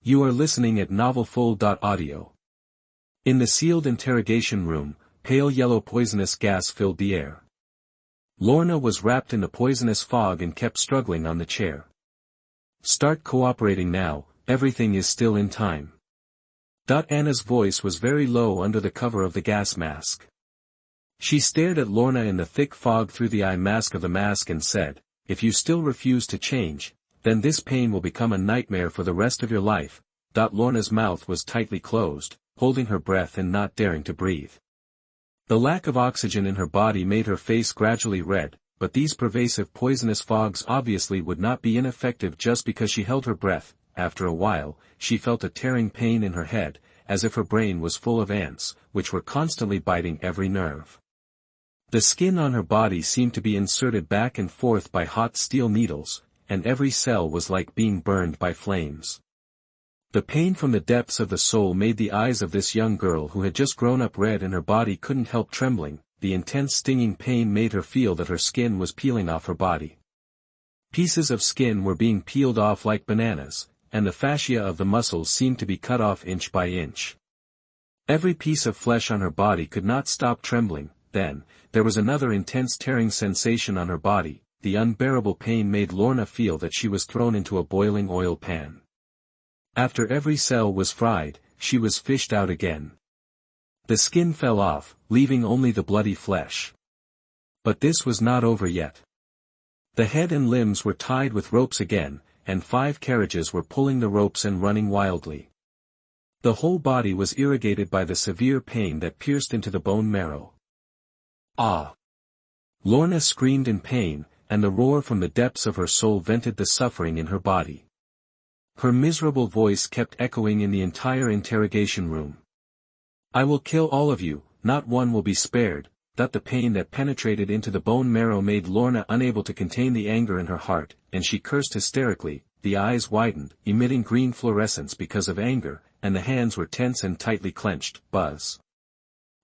You are listening at novelfull.audio. In the sealed interrogation room, pale yellow poisonous gas filled the air. Lorna was wrapped in the poisonous fog and kept struggling on the chair. Start cooperating now, everything is still in time. Anna's voice was very low under the cover of the gas mask. She stared at Lorna in the thick fog through the eye mask of the mask and said, "If you still refuse to change, then this pain will become a nightmare for the rest of your life." Lorna's mouth was tightly closed, holding her breath and not daring to breathe. The lack of oxygen in her body made her face gradually red, but these pervasive poisonous fogs obviously would not be ineffective just because she held her breath. After a while, she felt a tearing pain in her head, as if her brain was full of ants, which were constantly biting every nerve. The skin on her body seemed to be inserted back and forth by hot steel needles, and every cell was like being burned by flames. The pain from the depths of the soul made the eyes of this young girl who had just grown up red and her body couldn't help trembling. The intense stinging pain made her feel that her skin was peeling off her body. Pieces of skin were being peeled off like bananas, and the fascia of the muscles seemed to be cut off inch by inch. Every piece of flesh on her body could not stop trembling. Then, there was another intense tearing sensation on her body. The unbearable pain made Lorna feel that she was thrown into a boiling oil pan. After every cell was fried, she was fished out again. The skin fell off, leaving only the bloody flesh. But this was not over yet. The head and limbs were tied with ropes again, and 5 carriages were pulling the ropes and running wildly. The whole body was irrigated by the severe pain that pierced into the bone marrow. Ah! Lorna screamed in pain, and the roar from the depths of her soul vented the suffering in her body. Her miserable voice kept echoing in the entire interrogation room. "I will kill all of you, not one will be spared." The pain that penetrated into the bone marrow made Lorna unable to contain the anger in her heart, and she cursed hysterically. The eyes widened, emitting green fluorescence because of anger, and the hands were tense and tightly clenched. Buzz.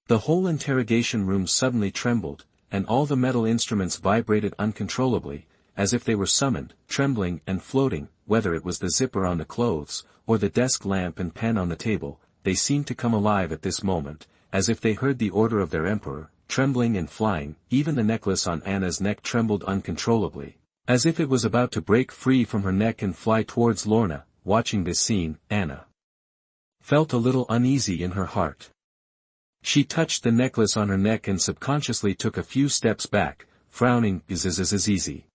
The whole interrogation room suddenly trembled, and all the metal instruments vibrated uncontrollably, as if they were summoned, trembling and floating. Whether it was the zipper on the clothes, or the desk lamp and pen on the table, they seemed to come alive at this moment, as if they heard the order of their emperor. Trembling and flying, even the necklace on Anna's neck trembled uncontrollably, as if it was about to break free from her neck and fly towards Lorna. Watching this scene, Anna felt a little uneasy in her heart. She touched the necklace on her neck and subconsciously took a few steps back, frowning. Easy.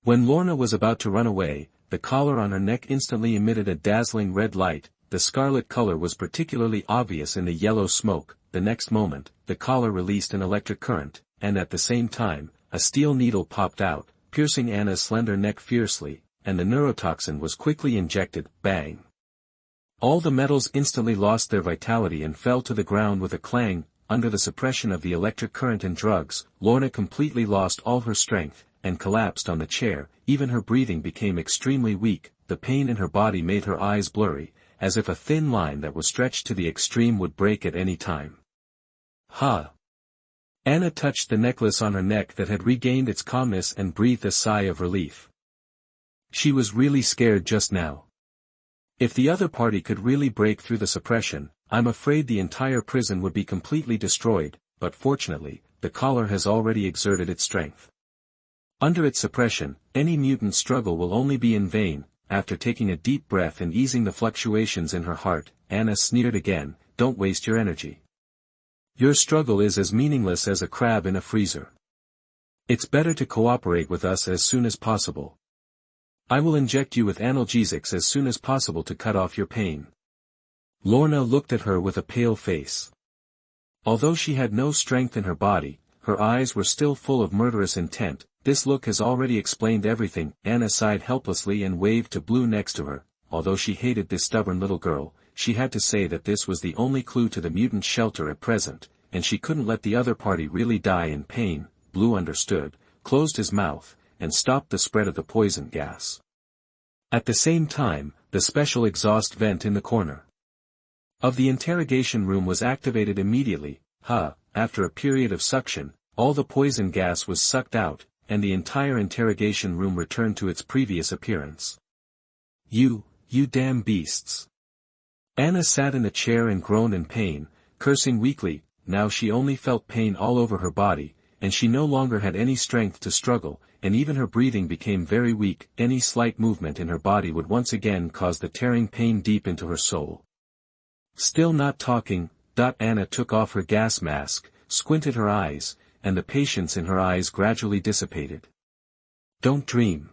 When Lorna was about to run away, the collar on her neck instantly emitted a dazzling red light. The scarlet color was particularly obvious in the yellow smoke. The next moment, the collar released an electric current, and at the same time, a steel needle popped out, piercing Anna's slender neck fiercely, and the neurotoxin was quickly injected. Bang! All the metals instantly lost their vitality and fell to the ground with a clang. Under the suppression of the electric current and drugs, Lorna completely lost all her strength, and collapsed on the chair. Even her breathing became extremely weak. The pain in her body made her eyes blurry, as if a thin line that was stretched to the extreme would break at any time. Anna touched the necklace on her neck that had regained its calmness and breathed a sigh of relief. She was really scared just now. If the other party could really break through the suppression, I'm afraid the entire prison would be completely destroyed, but fortunately, the collar has already exerted its strength. Under its suppression, any mutant struggle will only be in vain. After taking a deep breath and easing the fluctuations in her heart, Anna sneered again. "Don't waste your energy. Your struggle is as meaningless as a crab in a freezer. It's better to cooperate with us as soon as possible. I will inject you with analgesics as soon as possible to cut off your pain." Lorna looked at her with a pale face. Although she had no strength in her body, her eyes were still full of murderous intent. "This look has already explained everything." Anna sighed helplessly and waved to Blue next to her. Although she hated this stubborn little girl, she had to say that this was the only clue to the mutant shelter at present, and she couldn't let the other party really die in pain. Blue understood, closed his mouth, and stopped the spread of the poison gas. At the same time, the special exhaust vent in the corner of the interrogation room was activated immediately. After a period of suction, all the poison gas was sucked out, and the entire interrogation room returned to its previous appearance. You damn beasts. Anna sat in a chair and groaned in pain, cursing weakly. Now she only felt pain all over her body, and she no longer had any strength to struggle, and even her breathing became very weak. Any slight movement in her body would once again cause the tearing pain deep into her soul. Still not talking, Anna took off her gas mask, squinted her eyes, and the patience in her eyes gradually dissipated. Don't dream.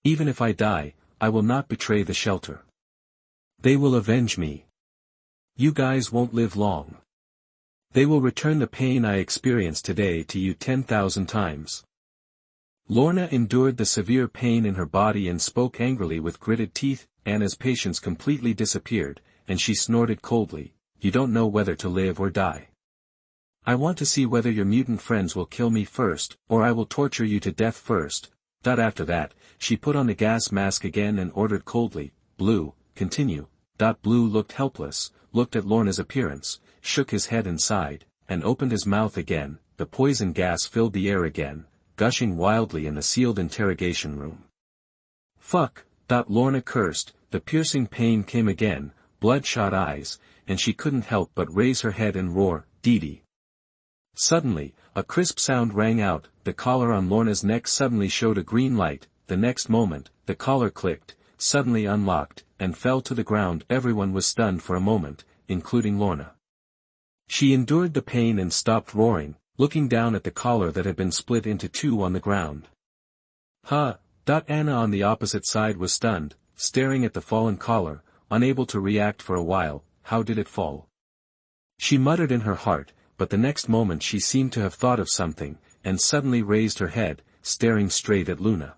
Even if I die, I will not betray the shelter. They will avenge me. You guys won't live long. They will return the pain I experienced today to you 10,000 times. Lorna endured the severe pain in her body and spoke angrily with gritted teeth. Anna's patience completely disappeared, and she snorted coldly, "You don't know whether to live or die. I want to see whether your mutant friends will kill me first, or I will torture you to death first." After that, she put on the gas mask again and ordered coldly, "Blue, continue." Blue looked helpless, looked at Lorna's appearance, shook his head and sighed, and opened his mouth again. The poison gas filled the air again, gushing wildly in the sealed interrogation room. Fuck, Lorna cursed. The piercing pain came again, bloodshot eyes, and she couldn't help but raise her head and roar, "Dee-dee." Suddenly, a crisp sound rang out. The collar on Lorna's neck suddenly showed a green light. The next moment, the collar clicked, suddenly unlocked, and fell to the ground. Everyone was stunned for a moment, including Lorna. She endured the pain and stopped roaring, looking down at the collar that had been split into two on the ground. Anna on the opposite side was stunned, staring at the fallen collar, unable to react for a while. How did it fall? She muttered in her heart, but the next moment she seemed to have thought of something, and suddenly raised her head, staring straight at Luna.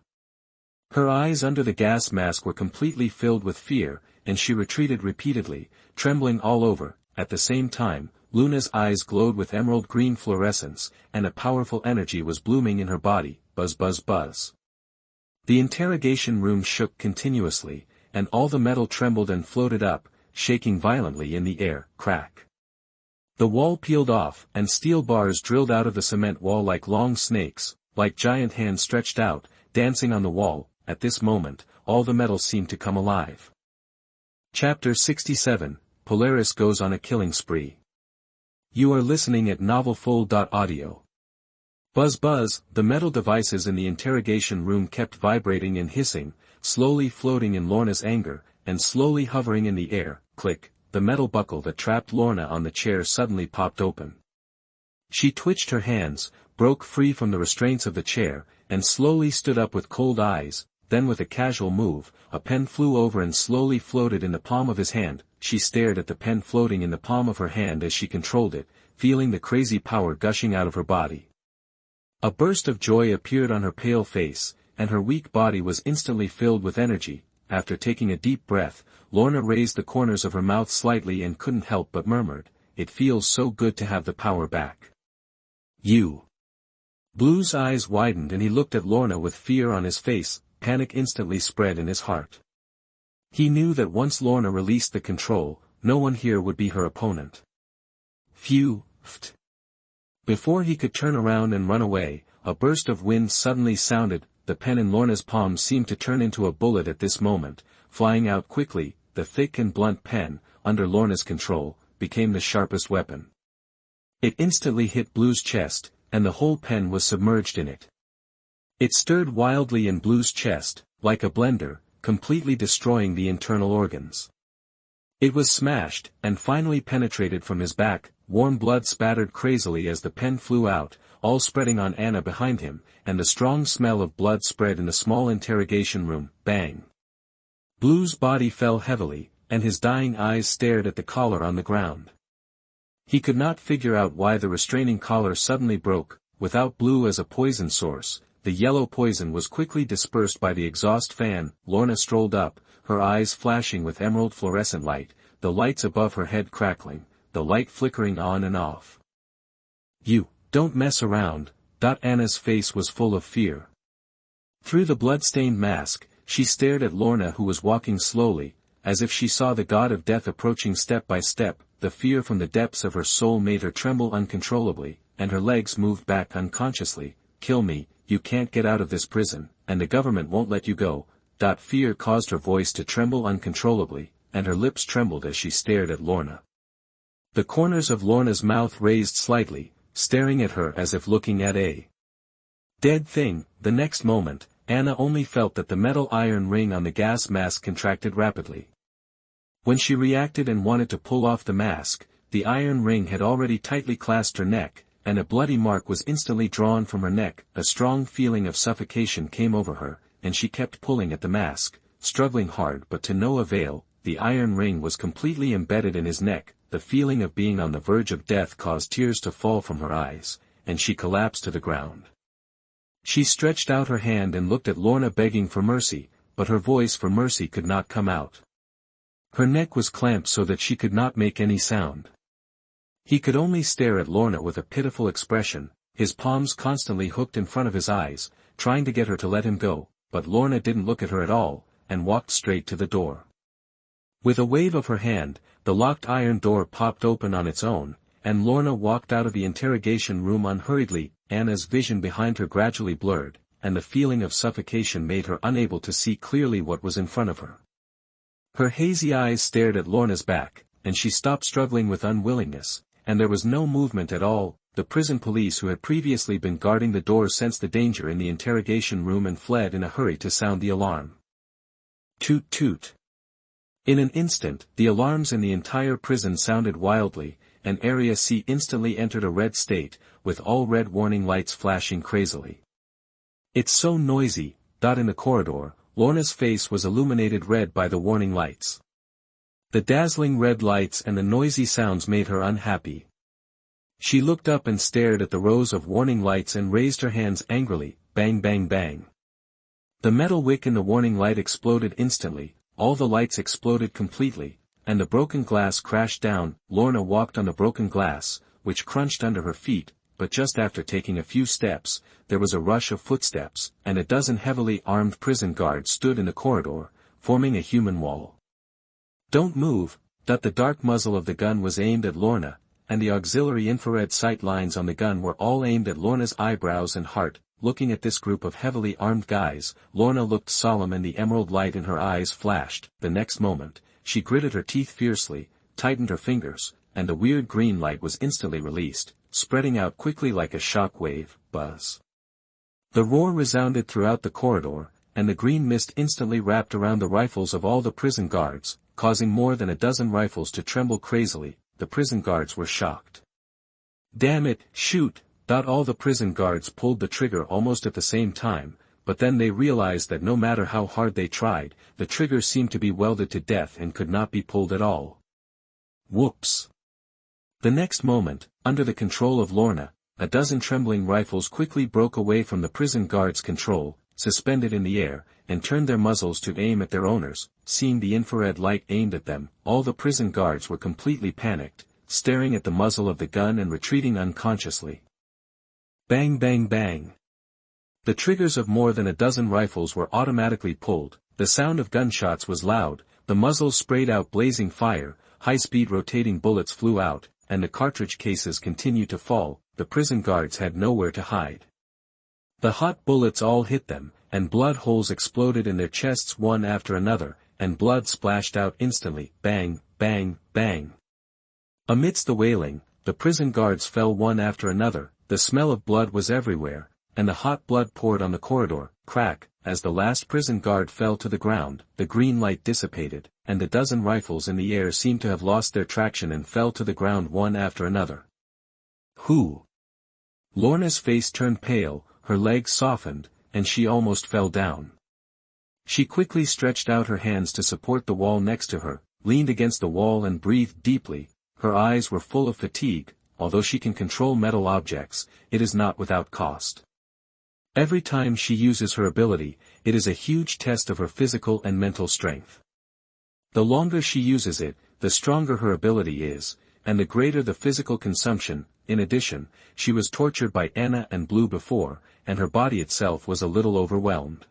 Her eyes under the gas mask were completely filled with fear, and she retreated repeatedly, trembling all over. At the same time, Luna's eyes glowed with emerald green fluorescence, and a powerful energy was blooming in her body. Buzz buzz buzz. The interrogation room shook continuously, and all the metal trembled and floated up, shaking violently in the air. Crack. The wall peeled off, and steel bars drilled out of the cement wall like long snakes, like giant hands stretched out, dancing on the wall. At this moment, all the metal seemed to come alive. Chapter 67, Polaris goes on a killing spree. You are listening at novelfull.audio. Buzz buzz, the metal devices in the interrogation room kept vibrating and hissing, slowly floating in Lorna's anger, and slowly hovering in the air. Click, the metal buckle that trapped Lorna on the chair suddenly popped open. She twitched her hands, broke free from the restraints of the chair, and slowly stood up with cold eyes. Then with a casual move, a pen flew over and slowly floated in the palm of his hand. She stared at the pen floating in the palm of her hand as she controlled it, feeling the crazy power gushing out of her body. A burst of joy appeared on her pale face, and her weak body was instantly filled with energy. After taking a deep breath, Lorna raised the corners of her mouth slightly and couldn't help but murmured, "It feels so good to have the power back." You. Blue's eyes widened and he looked at Lorna with fear on his face. Panic instantly spread in his heart. He knew that once Lorna released the control, no one here would be her opponent. Phew. Before he could turn around and run away, a burst of wind suddenly sounded. The pen in Lorna's palm seemed to turn into a bullet at this moment, flying out quickly. The thick and blunt pen, under Lorna's control, became the sharpest weapon. It instantly hit Blue's chest, and the whole pen was submerged in it. It stirred wildly in Blue's chest, like a blender, completely destroying the internal organs. It was smashed, and finally penetrated from his back. Warm blood spattered crazily as the pen flew out, all spreading on Anna behind him, and the strong smell of blood spread in the small interrogation room. Bang! Blue's body fell heavily, and his dying eyes stared at the collar on the ground. He could not figure out why the restraining collar suddenly broke. Without Blue as a poison source, the yellow poison was quickly dispersed by the exhaust fan. Lorna strolled up, her eyes flashing with emerald fluorescent light, the lights above her head crackling, the light flickering on and off. You, don't mess around, Anna's face was full of fear. Through the blood-stained mask, she stared at Lorna, who was walking slowly, as if she saw the god of death approaching step by step. The fear from the depths of her soul made her tremble uncontrollably, and her legs moved back unconsciously. "Kill me, you can't get out of this prison, and the government won't let you go." Fear caused her voice to tremble uncontrollably, and her lips trembled as she stared at Lorna. The corners of Lorna's mouth raised slightly, staring at her as if looking at a dead thing. The next moment, Anna only felt that the metal iron ring on the gas mask contracted rapidly. When she reacted and wanted to pull off the mask, the iron ring had already tightly clasped her neck, and a bloody mark was instantly drawn from her neck. A strong feeling of suffocation came over her, and she kept pulling at the mask, struggling hard but to no avail. The iron ring was completely embedded in his neck. The feeling of being on the verge of death caused tears to fall from her eyes, and she collapsed to the ground. She stretched out her hand and looked at Lorna, begging for mercy, but her voice for mercy could not come out. Her neck was clamped so that she could not make any sound. He could only stare at Lorna with a pitiful expression, his palms constantly hooked in front of his eyes, trying to get her to let him go, but Lorna didn't look at her at all, and walked straight to the door. With a wave of her hand, the locked iron door popped open on its own, and Lorna walked out of the interrogation room unhurriedly. Anna's vision behind her gradually blurred, and the feeling of suffocation made her unable to see clearly what was in front of her. Her hazy eyes stared at Lorna's back, and she stopped struggling with unwillingness, and there was no movement at all. The prison police who had previously been guarding the door sensed the danger in the interrogation room and fled in a hurry to sound the alarm. Toot toot. In an instant, the alarms in the entire prison sounded wildly, and Area C instantly entered a red state, with all red warning lights flashing crazily. "It's so noisy." In the corridor, Lorna's face was illuminated red by the warning lights. The dazzling red lights and the noisy sounds made her unhappy. She looked up and stared at the rows of warning lights and raised her hands angrily. Bang bang bang. The metal wick in the warning light exploded instantly, all the lights exploded completely, and the broken glass crashed down. Lorna walked on the broken glass, which crunched under her feet, but just after taking a few steps, there was a rush of footsteps, and a dozen heavily armed prison guards stood in the corridor, forming a human wall. "Don't move." The dark muzzle of the gun was aimed at Lorna, and the auxiliary infrared sight lines on the gun were all aimed at Lorna's eyebrows and heart. Looking at this group of heavily armed guys, Lorna looked solemn and the emerald light in her eyes flashed. The next moment, she gritted her teeth fiercely, tightened her fingers, and the weird green light was instantly released, spreading out quickly like a shock wave. Buzz. The roar resounded throughout the corridor, and the green mist instantly wrapped around the rifles of all the prison guards, causing more than a dozen rifles to tremble crazily. The prison guards were shocked. "Damn it, shoot!" All the prison guards pulled the trigger almost at the same time, but then they realized that no matter how hard they tried, the trigger seemed to be welded to death and could not be pulled at all. Whoops! The next moment, under the control of Lorna, a dozen trembling rifles quickly broke away from the prison guards' control, suspended in the air, and turned their muzzles to aim at their owners. Seeing the infrared light aimed at them, all the prison guards were completely panicked, staring at the muzzle of the gun and retreating unconsciously. Bang bang bang. The triggers of more than a dozen rifles were automatically pulled, the sound of gunshots was loud, the muzzles sprayed out blazing fire, high-speed rotating bullets flew out, and the cartridge cases continued to fall. The prison guards had nowhere to hide. The hot bullets all hit them, and blood holes exploded in their chests one after another, and blood splashed out instantly. Bang, bang, bang. Amidst the wailing, the prison guards fell one after another. The smell of blood was everywhere, and the hot blood poured on the corridor. Crack, as the last prison guard fell to the ground, the green light dissipated, and the dozen rifles in the air seemed to have lost their traction and fell to the ground one after another. Who? Lorna's face turned pale, her legs softened, and she almost fell down. She quickly stretched out her hands to support the wall next to her, leaned against the wall and breathed deeply. Her eyes were full of fatigue. Although she can control metal objects, it is not without cost. Every time she uses her ability, it is a huge test of her physical and mental strength. The longer she uses it, the stronger her ability is. and the greater the physical consumption. In addition, she was tortured by Anna and Blue before, and her body itself was a little overwhelmed.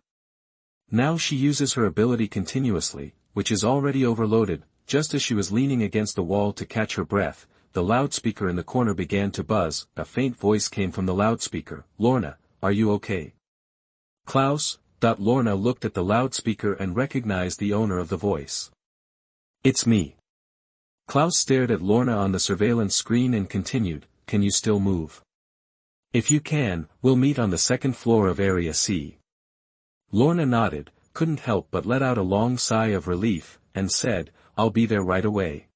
Now she uses her ability continuously, which is already overloaded. Just as she was leaning against the wall to catch her breath, the loudspeaker in the corner began to buzz. A faint voice came from the loudspeaker. "Lorna, are you okay?" "Klaus." Lorna looked at the loudspeaker and recognized the owner of the voice. "It's me." Klaus stared at Lorna on the surveillance screen and continued, "Can you still move? If you can, we'll meet on the second floor of Area C." Lorna nodded, couldn't help but let out a long sigh of relief, and said, "I'll be there right away."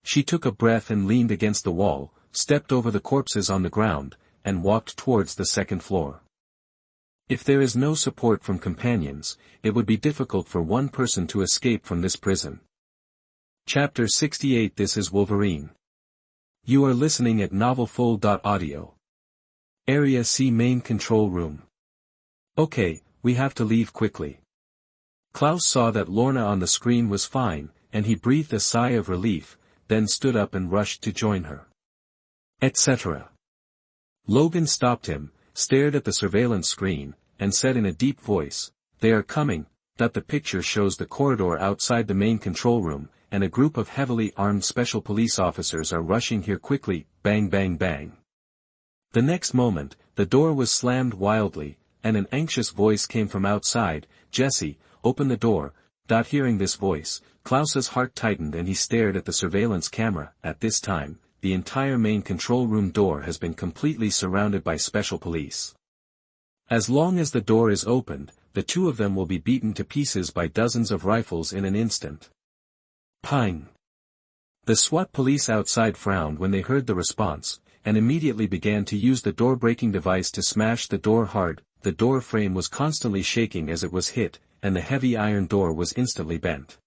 She took a breath and leaned against the wall, stepped over the corpses on the ground, and walked towards the second floor. If there is no support from companions, it would be difficult for one person to escape from this prison. Chapter 68. This is Wolverine. You are listening at novelfull.audio. Area C main control room. Okay, we have to leave quickly. Klaus saw that Lorna on the screen was fine, and he breathed a sigh of relief, then stood up and rushed to join her. Etc. Logan stopped him, stared at the surveillance screen, and said in a deep voice, "They are coming." The picture shows the corridor outside the main control room, and a group of heavily armed special police officers are rushing here quickly. Bang bang bang. The next moment, the door was slammed wildly, and an anxious voice came from outside, "Jesse, open the door." Hearing this voice, Klaus's heart tightened and he stared at the surveillance camera. At this time, the entire main control room door has been completely surrounded by special police. As long as the door is opened, the two of them will be beaten to pieces by dozens of rifles in an instant. Ping! The SWAT police outside frowned when they heard the response, and immediately began to use the door-breaking device to smash the door hard. The door frame was constantly shaking as it was hit, and the heavy iron door was instantly bent.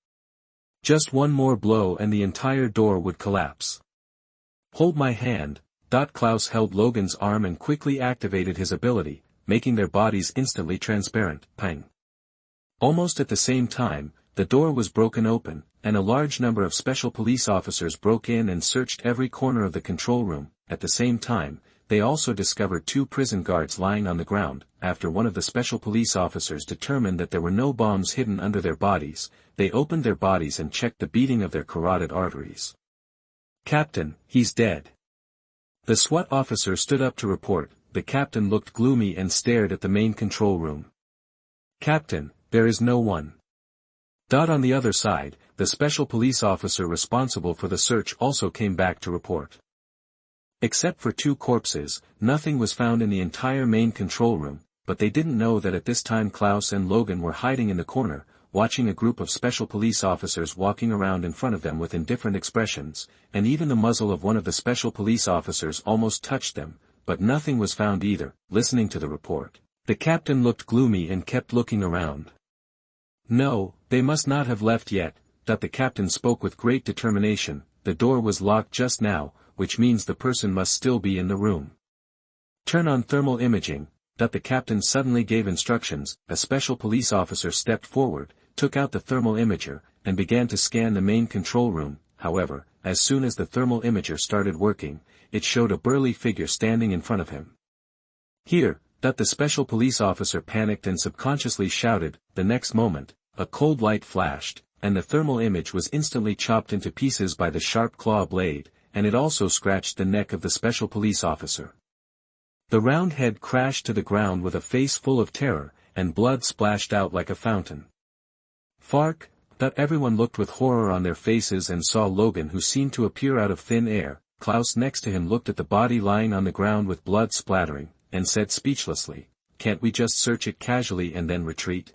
Just one more blow and the entire door would collapse. "Hold my hand." Klaus held Logan's arm and quickly activated his ability, making their bodies instantly transparent. Pang! Almost at the same time, the door was broken open, and a large number of special police officers broke in and searched every corner of the control room. At the same time, they also discovered two prison guards lying on the ground. After one of the special police officers determined that there were no bombs hidden under their bodies, they opened their bodies and checked the beating of their carotid arteries. "Captain, he's dead." The SWAT officer stood up to report. The captain looked gloomy and stared at the main control room. "Captain, there is no one." On the other side, the special police officer responsible for the search also came back to report. Except for two corpses, nothing was found in the entire main control room, but they didn't know that at this time Klaus and Logan were hiding in the corner, watching a group of special police officers walking around in front of them with indifferent expressions, and even the muzzle of one of the special police officers almost touched them, but nothing was found either. Listening to the report, the captain looked gloomy and kept looking around. "No, they must not have left yet." The captain spoke with great determination. "The door was locked just now, which means the person must still be in the room. Turn on thermal imaging." The captain suddenly gave instructions. A special police officer stepped forward, took out the thermal imager, and began to scan the main control room. However, as soon as the thermal imager started working, it showed a burly figure standing in front of him. "Here!" The special police officer panicked and subconsciously shouted. The next moment, a cold light flashed, and the thermal image was instantly chopped into pieces by the sharp claw blade, and it also scratched the neck of the special police officer. The round head crashed to the ground with a face full of terror, and blood splashed out like a fountain. "Fark!" Everyone looked with horror on their faces and saw Logan, who seemed to appear out of thin air. Klaus next to him looked at the body lying on the ground with blood splattering, and said speechlessly, "Can't we just search it casually and then retreat?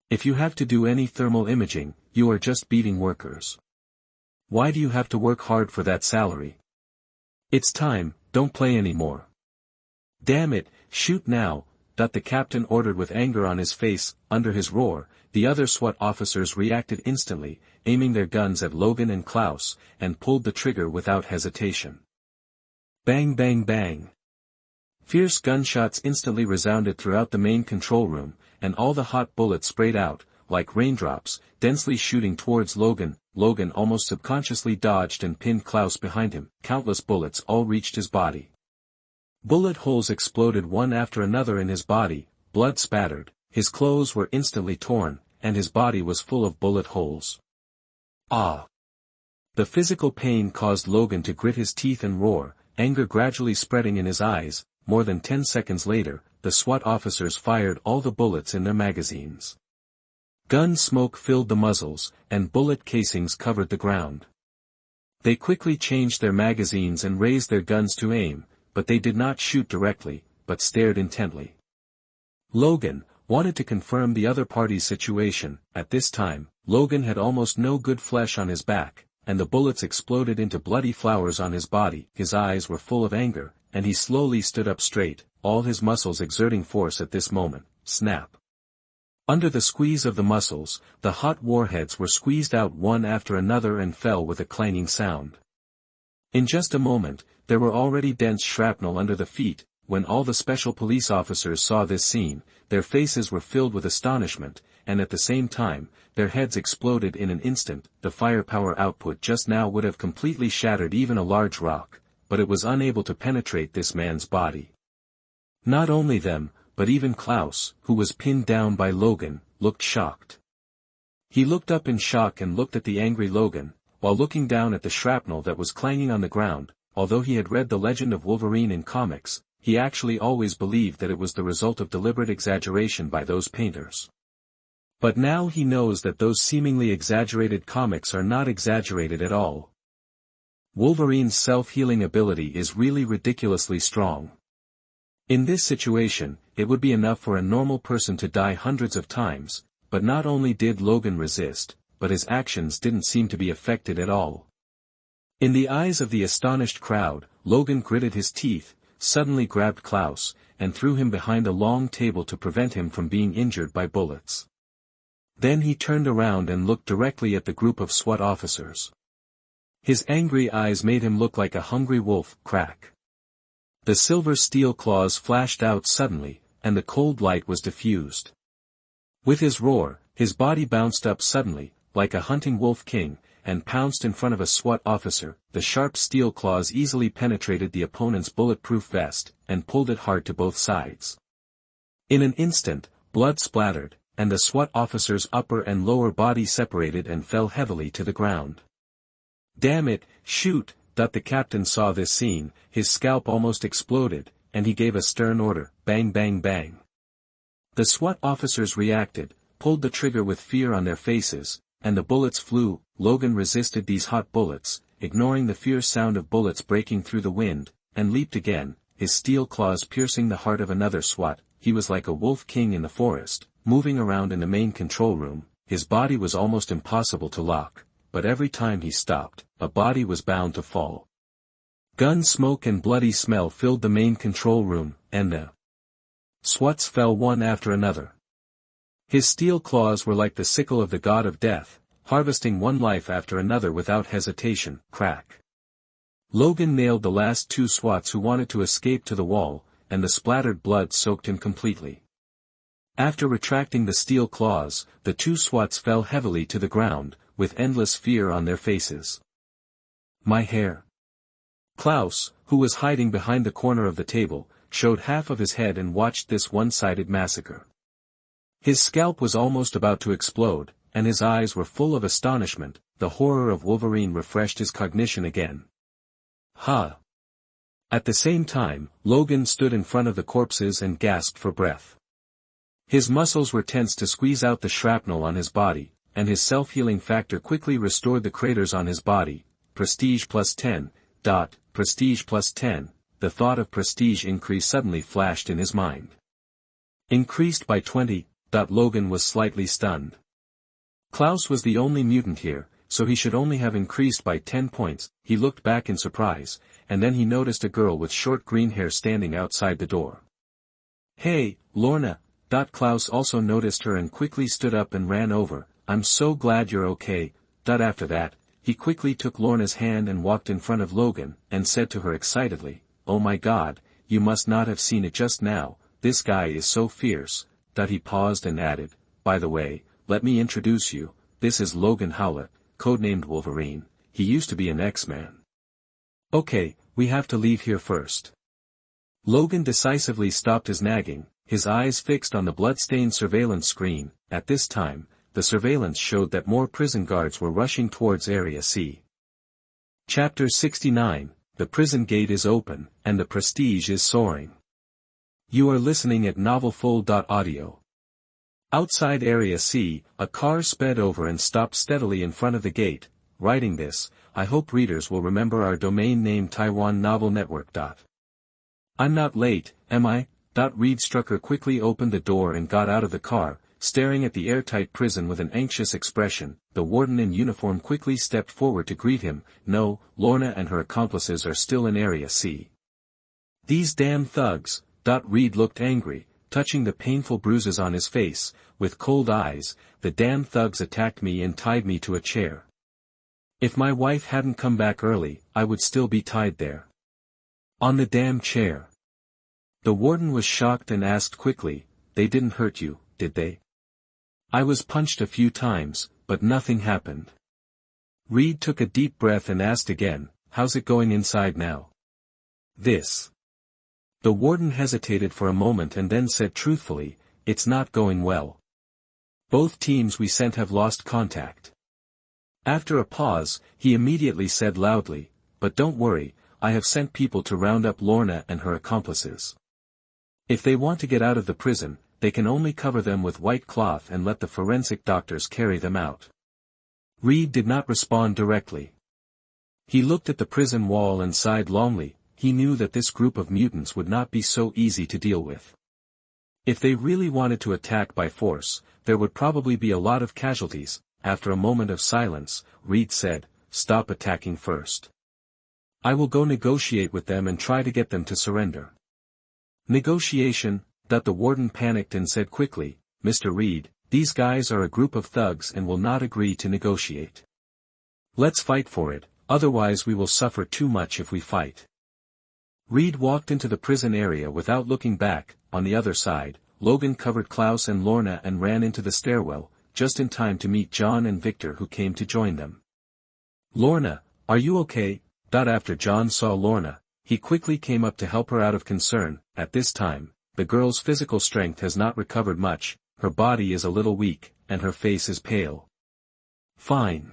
If you have to do any thermal imaging, you are just beating workers. Why do you have to work hard for that salary? It's time, don't play anymore. Damn it, shoot now." The captain ordered with anger on his face. Under his roar, the other SWAT officers reacted instantly, aiming their guns at Logan and Klaus, and pulled the trigger without hesitation. Bang bang bang. Fierce gunshots instantly resounded throughout the main control room, and all the hot bullets sprayed out, like raindrops, densely shooting towards Logan. Logan almost subconsciously dodged and pinned Klaus behind him. Countless bullets all reached his body. Bullet holes exploded one after another in his body, blood spattered, his clothes were instantly torn, and his body was full of bullet holes. Ah! The physical pain caused Logan to grit his teeth and roar, anger gradually spreading in his eyes. More than 10 seconds later, the SWAT officers fired all the bullets in their magazines. Gun smoke filled the muzzles, and bullet casings covered the ground. They quickly changed their magazines and raised their guns to aim, but they did not shoot directly, but stared intently. Logan wanted to confirm the other party's situation. At this time, Logan had almost no good flesh on his back, and the bullets exploded into bloody flowers on his body. His eyes were full of anger, and he slowly stood up straight, all his muscles exerting force at this moment. Snap! Under the squeeze of the muscles, the hot warheads were squeezed out one after another and fell with a clanging sound. In just a moment, there were already dense shrapnel under the feet. When all the special police officers saw this scene, their faces were filled with astonishment, and at the same time, their heads exploded in an instant. The firepower output just now would have completely shattered even a large rock, but it was unable to penetrate this man's body. Not only them, but even Klaus, who was pinned down by Logan, looked shocked. He looked up in shock and looked at the angry Logan, while looking down at the shrapnel that was clanging on the ground. Although he had read The Legend of Wolverine in comics, he actually always believed that it was the result of deliberate exaggeration by those painters. But now he knows that those seemingly exaggerated comics are not exaggerated at all. Wolverine's self-healing ability is really ridiculously strong. In this situation, it would be enough for a normal person to die hundreds of times, but not only did Logan resist, but his actions didn't seem to be affected at all. In the eyes of the astonished crowd, Logan gritted his teeth, suddenly grabbed Klaus, and threw him behind a long table to prevent him from being injured by bullets. Then he turned around and looked directly at the group of SWAT officers. His angry eyes made him look like a hungry wolf. Crack! The silver steel claws flashed out suddenly, and the cold light was diffused. With his roar, his body bounced up suddenly, like a hunting wolf king, and pounced in front of a SWAT officer. The sharp steel claws easily penetrated the opponent's bulletproof vest, and pulled it hard to both sides. In an instant, blood splattered, and the SWAT officer's upper and lower body separated and fell heavily to the ground. Damn it, shoot! The captain saw this scene, his scalp almost exploded, and he gave a stern order, bang bang bang. The SWAT officers reacted, pulled the trigger with fear on their faces, and the bullets flew. Logan resisted these hot bullets, ignoring the fierce sound of bullets breaking through the wind, and leaped again, his steel claws piercing the heart of another SWAT. He was like a wolf king in the forest, moving around in the main control room. His body was almost impossible to lock, but every time he stopped, a body was bound to fall. Gun smoke and bloody smell filled the main control room, and the SWATs fell one after another. His steel claws were like the sickle of the god of death, harvesting one life after another without hesitation. Crack! Logan nailed the last two SWATs who wanted to escape to the wall, and the splattered blood soaked him completely. After retracting the steel claws, the two SWATs fell heavily to the ground, with endless fear on their faces. My hair. Klaus, who was hiding behind the corner of the table, showed half of his head and watched this one-sided massacre. His scalp was almost about to explode, and his eyes were full of astonishment. The horror of Wolverine refreshed his cognition again. Ha! At the same time, Logan stood in front of the corpses and gasped for breath. His muscles were tense to squeeze out the shrapnel on his body, and his self-healing factor quickly restored the craters on his body. Prestige plus 10. Prestige plus 10. The thought of prestige increase suddenly flashed in his mind. Increased by 20. Logan was slightly stunned. Klaus was the only mutant here, so he should only have increased by 10 points. He looked back in surprise, and then he noticed a girl with short green hair standing outside the door. Hey, Lorna! Klaus also noticed her and quickly stood up and ran over. I'm so glad you're okay. After that, he quickly took Lorna's hand and walked in front of Logan, and said to her excitedly, Oh my god, you must not have seen it just now, this guy is so fierce. He paused and added, by the way, let me introduce you, this is Logan Howlett, codenamed Wolverine, he used to be an X-Man. Okay, we have to leave here first. Logan decisively stopped his nagging, his eyes fixed on the blood-stained surveillance screen. At this time, the surveillance showed that more prison guards were rushing towards Area C. Chapter 69, The Prison Gate is Open, and the Prestige is Soaring. You are listening at novelfull.audio. Outside Area C, a car sped over and stopped steadily in front of the gate. Writing this, I hope readers will remember our domain name Taiwan Novel Network. I'm not late, am I? Reed Strucker quickly opened the door and got out of the car, staring at the airtight prison with an anxious expression. The warden in uniform quickly stepped forward to greet him. No, Lorna and her accomplices are still in Area C. These damn thugs. Reed looked angry, touching the painful bruises on his face. With cold eyes, the damn thugs attacked me and tied me to a chair. If my wife hadn't come back early, I would still be tied there. On the damn chair. The warden was shocked and asked quickly, they didn't hurt you, did they? I was punched a few times, but nothing happened. Reed took a deep breath and asked again, how's it going inside now? This. The warden hesitated for a moment and then said truthfully, it's not going well. Both teams we sent have lost contact. After a pause, he immediately said loudly, but don't worry, I have sent people to round up Lorna and her accomplices. If they want to get out of the prison, they can only cover them with white cloth and let the forensic doctors carry them out. Reed did not respond directly. He looked at the prison wall and sighed longly. He knew that this group of mutants would not be so easy to deal with. If they really wanted to attack by force, there would probably be a lot of casualties. After a moment of silence, Reed said, stop attacking first. I will go negotiate with them and try to get them to surrender. Negotiation? The warden panicked and said quickly, Mr. Reed, these guys are a group of thugs and will not agree to negotiate. Let's fight for it, otherwise we will suffer too much if we fight. Reed walked into the prison area without looking back. On the other side, Logan covered Klaus and Lorna and ran into the stairwell, just in time to meet John and Victor who came to join them. Lorna, are you okay? After John saw Lorna, he quickly came up to help her out of concern. At this time, the girl's physical strength has not recovered much, her body is a little weak, and her face is pale. Fine.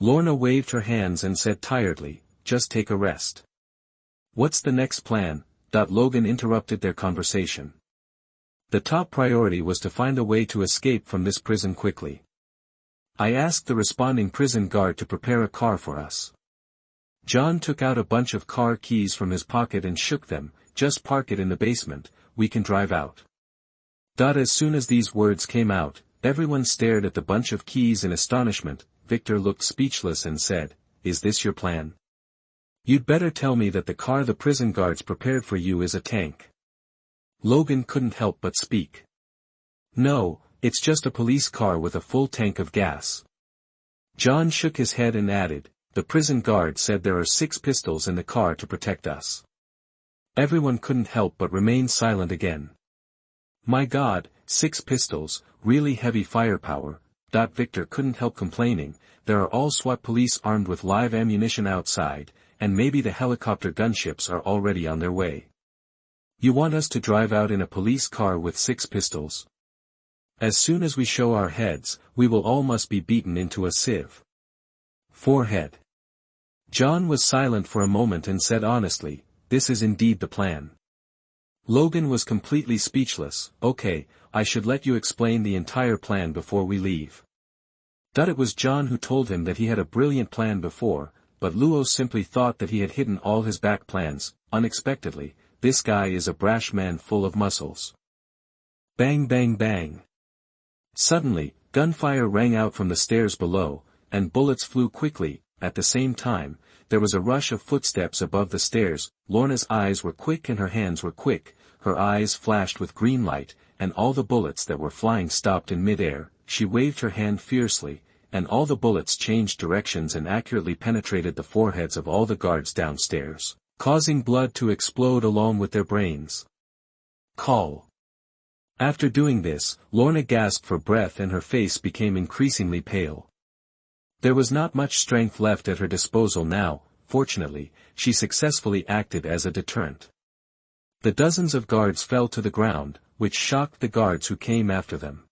Lorna waved her hands and said tiredly, just take a rest. What's the next plan? Logan interrupted their conversation. The top priority was to find a way to escape from this prison quickly. I asked the responding prison guard to prepare a car for us. John took out a bunch of car keys from his pocket and shook them. Just park it in the basement, we can drive out. As soon as these words came out, everyone stared at the bunch of keys in astonishment. Victor looked speechless and said, is this your plan? You'd better tell me that the car the prison guards prepared for you is a tank. Logan couldn't help but speak. No, it's just a police car with a full tank of gas. John shook his head and added, the prison guard said there are 6 pistols in the car to protect us. Everyone couldn't help but remain silent again. My God, 6 pistols, really heavy firepower. Victor couldn't help complaining, there are all SWAT police armed with live ammunition outside, and maybe the helicopter gunships are already on their way. You want us to drive out in a police car with 6 pistols? As soon as we show our heads, we will all must be beaten into a sieve. Forehead. John was silent for a moment and said honestly, this is indeed the plan. Logan was completely speechless. Okay, I should let you explain the entire plan before we leave. It was John who told him that he had a brilliant plan before, but Luo simply thought that he had hidden all his back plans. Unexpectedly, this guy is a brash man full of muscles. Bang bang bang. Suddenly, gunfire rang out from the stairs below, and bullets flew quickly. At the same time, there was a rush of footsteps above the stairs. Lorna's eyes were quick and her hands were quick, her eyes flashed with green light, and all the bullets that were flying stopped in mid-air. She waved her hand fiercely, and all the bullets changed directions and accurately penetrated the foreheads of all the guards downstairs, causing blood to explode along with their brains. Call. After doing this, Lorna gasped for breath and her face became increasingly pale. There was not much strength left at her disposal now. Fortunately, she successfully acted as a deterrent. The dozens of guards fell to the ground, which shocked the guards who came after them.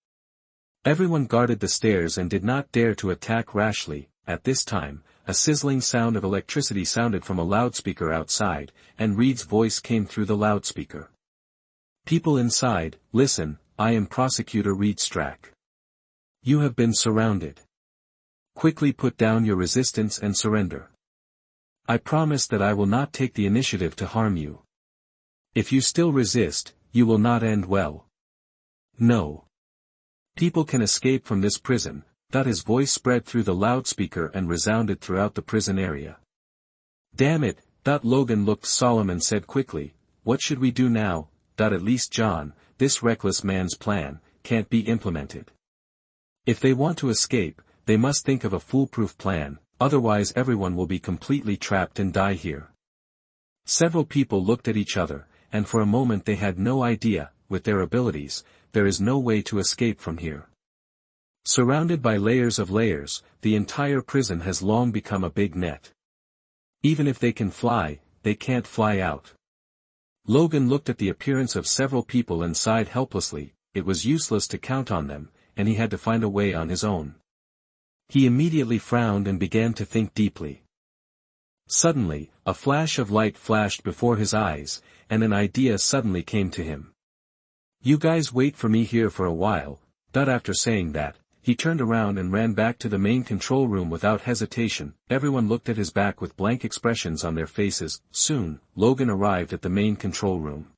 Everyone guarded the stairs and did not dare to attack rashly. At this time, a sizzling sound of electricity sounded from a loudspeaker outside, and Reed's voice came through the loudspeaker. "People inside, listen, I am Prosecutor Reed Strack. You have been surrounded. Quickly put down your resistance and surrender. I promise that I will not take the initiative to harm you. If you still resist, you will not end well. No. People can escape from this prison." His voice spread through the loudspeaker and resounded throughout the prison area. "Damn it." Logan looked solemn and said quickly, "What should we do now?" At least John, this reckless man's plan, can't be implemented. If they want to escape, they must think of a foolproof plan, otherwise everyone will be completely trapped and die here. Several people looked at each other, and for a moment they had no idea. With their abilities, there is no way to escape from here. Surrounded by layers of layers, the entire prison has long become a big net. Even if they can fly, they can't fly out. Logan looked at the appearance of several people and sighed helplessly. It was useless to count on them, and he had to find a way on his own. He immediately frowned and began to think deeply. Suddenly, a flash of light flashed before his eyes, and an idea suddenly came to him. "You guys wait for me here for a while." After saying that, he turned around and ran back to the main control room without hesitation. Everyone looked at his back with blank expressions on their faces. Soon, Logan arrived at the main control room.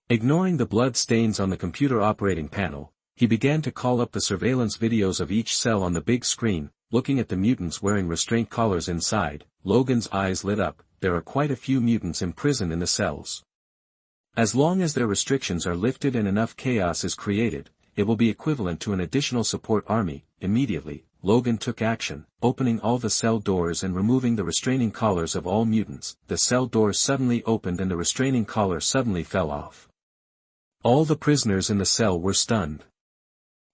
Ignoring the blood stains on the computer operating panel, he began to call up the surveillance videos of each cell on the big screen. Looking at the mutants wearing restraint collars inside, Logan's eyes lit up. There are quite a few mutants imprisoned in the cells. As long as their restrictions are lifted and enough chaos is created, it will be equivalent to an additional support army. Immediately, Logan took action, opening all the cell doors and removing the restraining collars of all mutants. The cell doors suddenly opened and the restraining collar suddenly fell off. All the prisoners in the cell were stunned.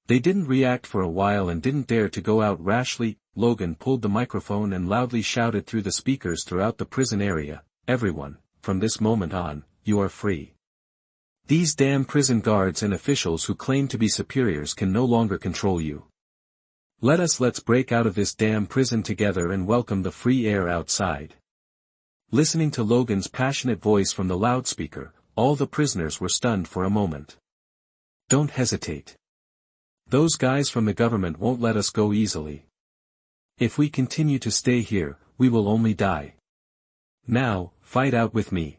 They didn't react for a while and didn't dare to go out rashly. Logan pulled the microphone and loudly shouted through the speakers throughout the prison area, "Everyone, from this moment on, you are free. These damn prison guards and officials who claim to be superiors can no longer control you. Let's break out of this damn prison together and welcome the free air outside." Listening to Logan's passionate voice from the loudspeaker, all the prisoners were stunned for a moment. "Don't hesitate. Those guys from the government won't let us go easily. If we continue to stay here, we will only die. Now, fight out with me.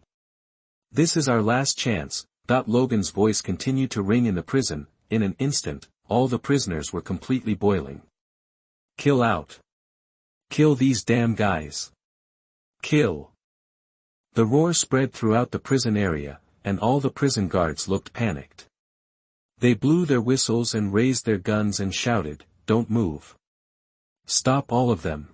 This is our last chance." Logan's voice continued to ring in the prison. In an instant, all the prisoners were completely boiling. "Kill out. Kill these damn guys. Kill." The roar spread throughout the prison area, and all the prison guards looked panicked. They blew their whistles and raised their guns and shouted, "Don't move. Stop all of them."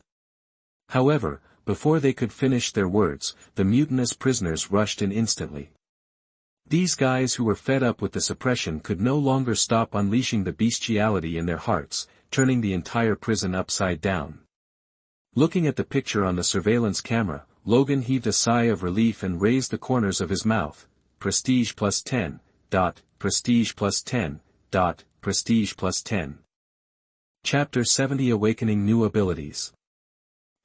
However, before they could finish their words, the mutinous prisoners rushed in instantly. These guys who were fed up with the suppression could no longer stop unleashing the bestiality in their hearts, turning the entire prison upside down. Looking at the picture on the surveillance camera, Logan heaved a sigh of relief and raised the corners of his mouth. Prestige plus 10. Prestige plus 10. Prestige plus 10. Chapter 70 Awakening New Abilities.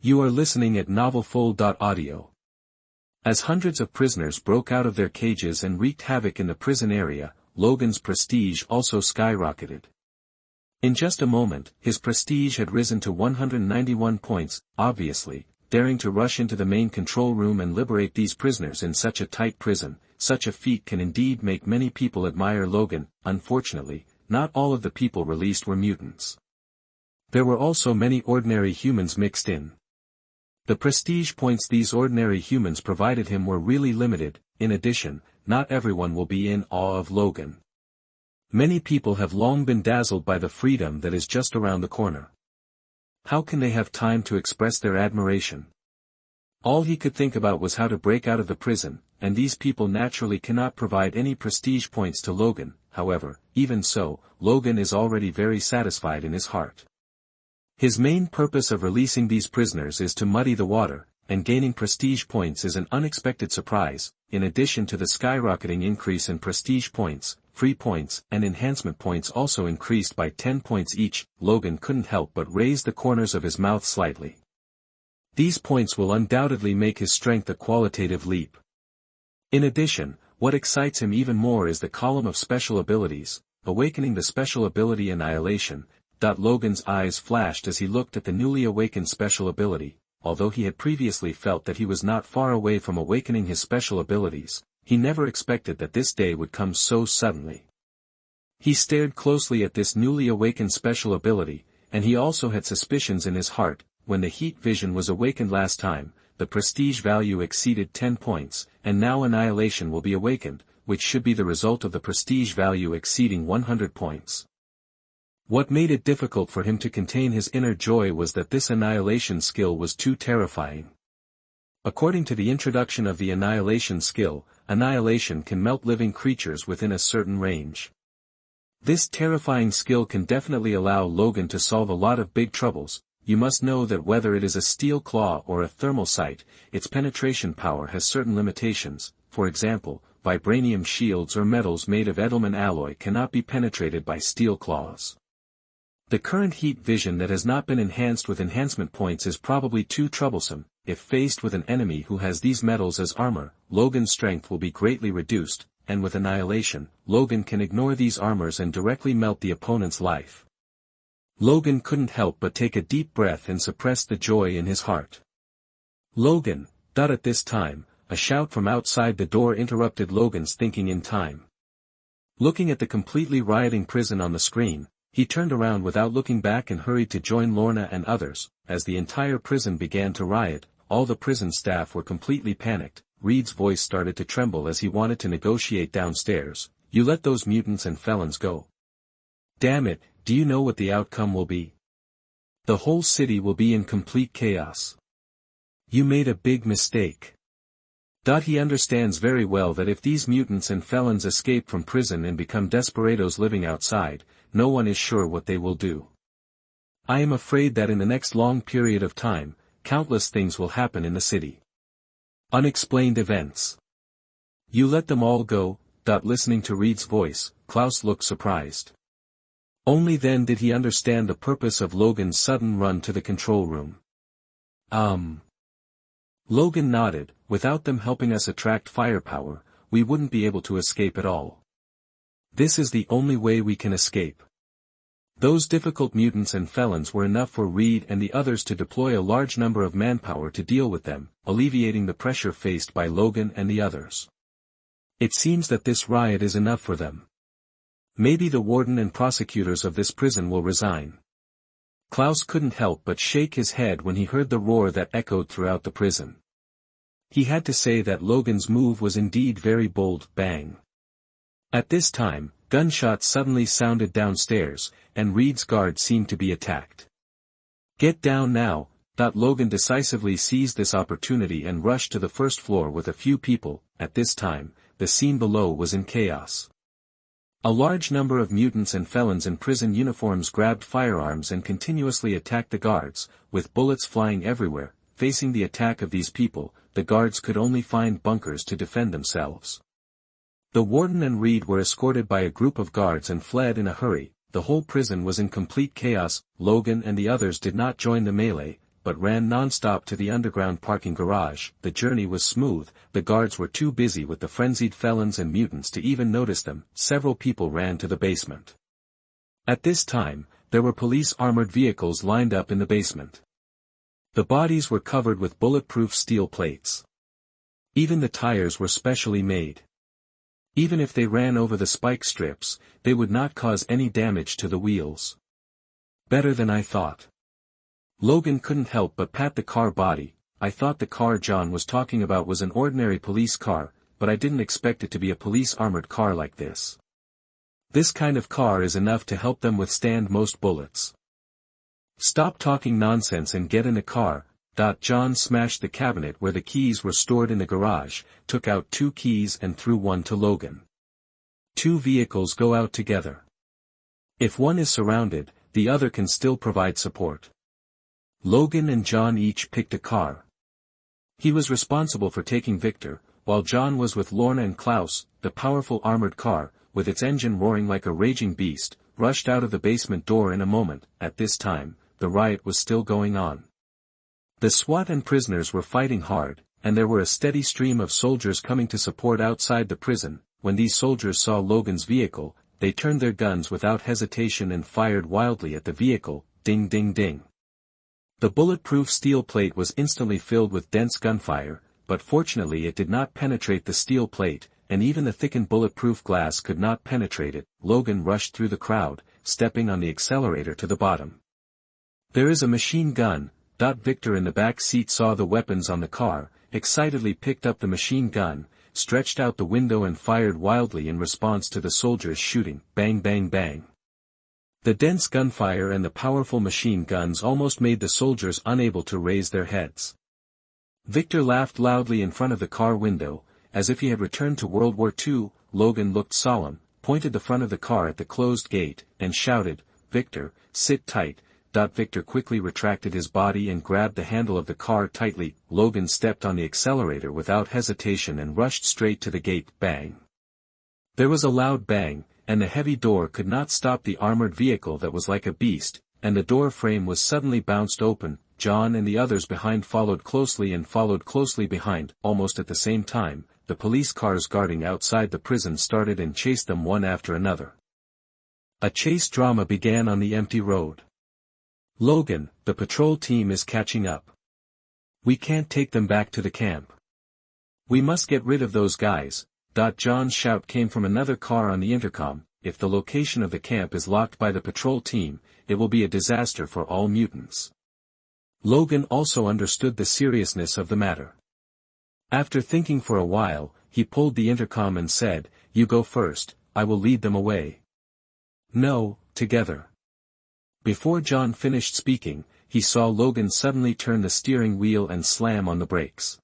You are listening at novelfull.audio. As hundreds of prisoners broke out of their cages and wreaked havoc in the prison area, Logan's prestige also skyrocketed. In just a moment, his prestige had risen to 191 points. Obviously, daring to rush into the main control room and liberate these prisoners in such a tight prison, such a feat can indeed make many people admire Logan. Unfortunately, not all of the people released were mutants. There were also many ordinary humans mixed in. The prestige points these ordinary humans provided him were really limited. In addition, not everyone will be in awe of Logan. Many people have long been dazzled by the freedom that is just around the corner. How can they have time to express their admiration? All he could think about was how to break out of the prison, and these people naturally cannot provide any prestige points to Logan. however, even so, Logan is already very satisfied in his heart. His main purpose of releasing these prisoners is to muddy the water, and gaining prestige points is an unexpected surprise. In addition to the skyrocketing increase in prestige points, free points and enhancement points also increased by 10 points each. Logan couldn't help but raise the corners of his mouth slightly. These points will undoubtedly make his strength a qualitative leap. In addition, what excites him even more is the column of special abilities, awakening the special ability Annihilation. Logan's eyes flashed as he looked at the newly awakened special ability. Although he had previously felt that he was not far away from awakening his special abilities, he never expected that this day would come so suddenly. He stared closely at this newly awakened special ability, and he also had suspicions in his heart. When the heat vision was awakened last time, the prestige value exceeded 10 points, and now Annihilation will be awakened, which should be the result of the prestige value exceeding 100 points. What made it difficult for him to contain his inner joy was that this Annihilation skill was too terrifying. According to the introduction of the Annihilation skill, Annihilation can melt living creatures within a certain range. This terrifying skill can definitely allow Logan to solve a lot of big troubles. You must know that whether it is a steel claw or a thermal sight, its penetration power has certain limitations. For example, vibranium shields or metals made of Edelman alloy cannot be penetrated by steel claws. The current heat vision that has not been enhanced with enhancement points is probably too troublesome. If faced with an enemy who has these metals as armor, Logan's strength will be greatly reduced, and with Annihilation, Logan can ignore these armors and directly melt the opponent's life. Logan couldn't help but take a deep breath and suppress the joy in his heart. Logan! At this time, a shout from outside the door interrupted Logan's thinking in time. Looking at the completely rioting prison on the screen, he turned around without looking back and hurried to join Lorna and others. As the entire prison began to riot, all the prison staff were completely panicked. Reed's voice started to tremble as he wanted to negotiate downstairs. You let those mutants and felons go. Damn it, do you know what the outcome will be? The whole city will be in complete chaos. You made a big mistake. He understands very well that if these mutants and felons escape from prison and become desperados living outside, no one is sure what they will do. I am afraid that in the next long period of time, countless things will happen in the city. Unexplained events. You let them all go. Listening to Reed's voice, Klaus looked surprised. Only then did he understand the purpose of Logan's sudden run to the control room. Logan nodded. Without them helping us attract firepower, we wouldn't be able to escape at all. This is the only way we can escape. Those difficult mutants and felons were enough for Reed and the others to deploy a large number of manpower to deal with them, alleviating the pressure faced by Logan and the others. It seems that this riot is enough for them. Maybe the warden and prosecutors of this prison will resign. Klaus couldn't help but shake his head when he heard the roar that echoed throughout the prison. He had to say that Logan's move was indeed very bold. Bang. At this time, gunshots suddenly sounded downstairs, and Reed's guard seemed to be attacked. Get down now. Logan decisively seized this opportunity and rushed to the first floor with a few people. At this time, the scene below was in chaos. A large number of mutants and felons in prison uniforms grabbed firearms and continuously attacked the guards, with bullets flying everywhere. Facing the attack of these people, the guards could only find bunkers to defend themselves. The warden and Reed were escorted by a group of guards and fled in a hurry. The whole prison was in complete chaos. Logan and the others did not join the melee, but ran non-stop to the underground parking garage. The journey was smooth. The guards were too busy with the frenzied felons and mutants to even notice them. Several people ran to the basement. At this time, there were police armored vehicles lined up in the basement. The bodies were covered with bulletproof steel plates. Even the tires were specially made. Even if they ran over the spike strips, they would not cause any damage to the wheels. Better than I thought. Logan couldn't help but pat the car body. I thought the car John was talking about was an ordinary police car, but I didn't expect it to be a police armored car like this. This kind of car is enough to help them withstand most bullets. Stop talking nonsense and get in the car. John smashed the cabinet where the keys were stored in the garage, took out 2 keys and threw one to Logan. Two vehicles go out together. If one is surrounded, the other can still provide support. Logan and John each picked a car. He was responsible for taking Victor, while John was with Lorna and Klaus. The powerful armored car, with its engine roaring like a raging beast, rushed out of the basement door in a moment. At this time, the riot was still going on. The SWAT and prisoners were fighting hard, and there were a steady stream of soldiers coming to support outside the prison. When these soldiers saw Logan's vehicle, they turned their guns without hesitation and fired wildly at the vehicle. Ding ding ding. The bulletproof steel plate was instantly filled with dense gunfire, but fortunately it did not penetrate the steel plate, and even the thickened bulletproof glass could not penetrate it. Logan rushed through the crowd, stepping on the accelerator to the bottom. There is a machine gun. Victor in the back seat saw the weapons on the car, excitedly picked up the machine gun, stretched out the window and fired wildly in response to the soldiers shooting. Bang bang bang. The dense gunfire and the powerful machine guns almost made the soldiers unable to raise their heads. Victor laughed loudly in front of the car window, as if he had returned to World War II. Logan looked solemn, pointed the front of the car at the closed gate, and shouted, "Victor, sit tight." Victor quickly retracted his body and grabbed the handle of the car tightly. Logan stepped on the accelerator without hesitation and rushed straight to the gate. Bang. There was a loud bang, and the heavy door could not stop the armored vehicle that was like a beast, and the door frame was suddenly bounced open. John and the others behind followed closely behind. Almost at the same time, the police cars guarding outside the prison started and chased them one after another. A chase drama began on the empty road. "Logan, the patrol team is catching up. We can't take them back to the camp. We must get rid of those guys." John's shout came from another car on the intercom. "If the location of the camp is locked by the patrol team, it will be a disaster for all mutants." Logan also understood the seriousness of the matter. After thinking for a while, he pulled the intercom and said, "You go first, I will lead them away." "No, together." Before John finished speaking, he saw Logan suddenly turn the steering wheel and slam on the brakes.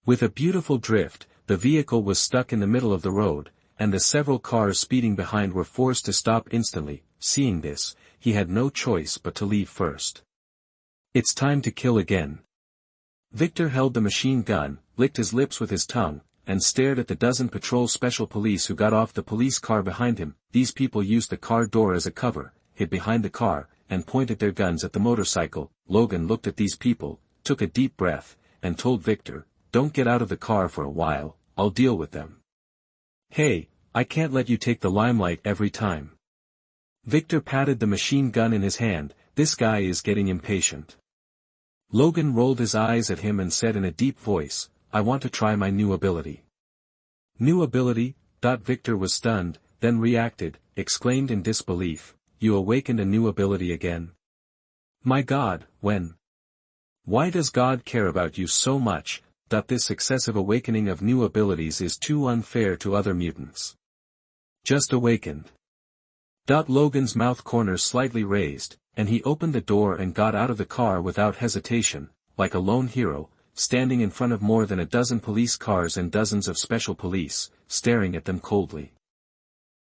With a beautiful drift, the vehicle was stuck in the middle of the road, and the several cars speeding behind were forced to stop instantly. Seeing this, he had no choice but to leave first. "It's time to kill again." Victor held the machine gun, licked his lips with his tongue, and stared at the dozen patrol special police who got off the police car behind him. These people used the car door as a cover, hid behind the car, and pointed their guns at the motorcycle. Logan looked at these people, took a deep breath, and told Victor, "Don't get out of the car for a while, I'll deal with them." "Hey, I can't let you take the limelight every time." Victor patted the machine gun in his hand. "This guy is getting impatient." Logan rolled his eyes at him and said in a deep voice, "I want to try my new ability." "New ability?" Victor was stunned, then reacted, exclaimed in disbelief, "You awakened a new ability again? My God, when? Why does God care about you so much? This excessive awakening of new abilities is too unfair to other mutants." "Just awakened." Logan's mouth corners slightly raised, and he opened the door and got out of the car without hesitation, like a lone hero, standing in front of more than a dozen police cars and dozens of special police, staring at them coldly.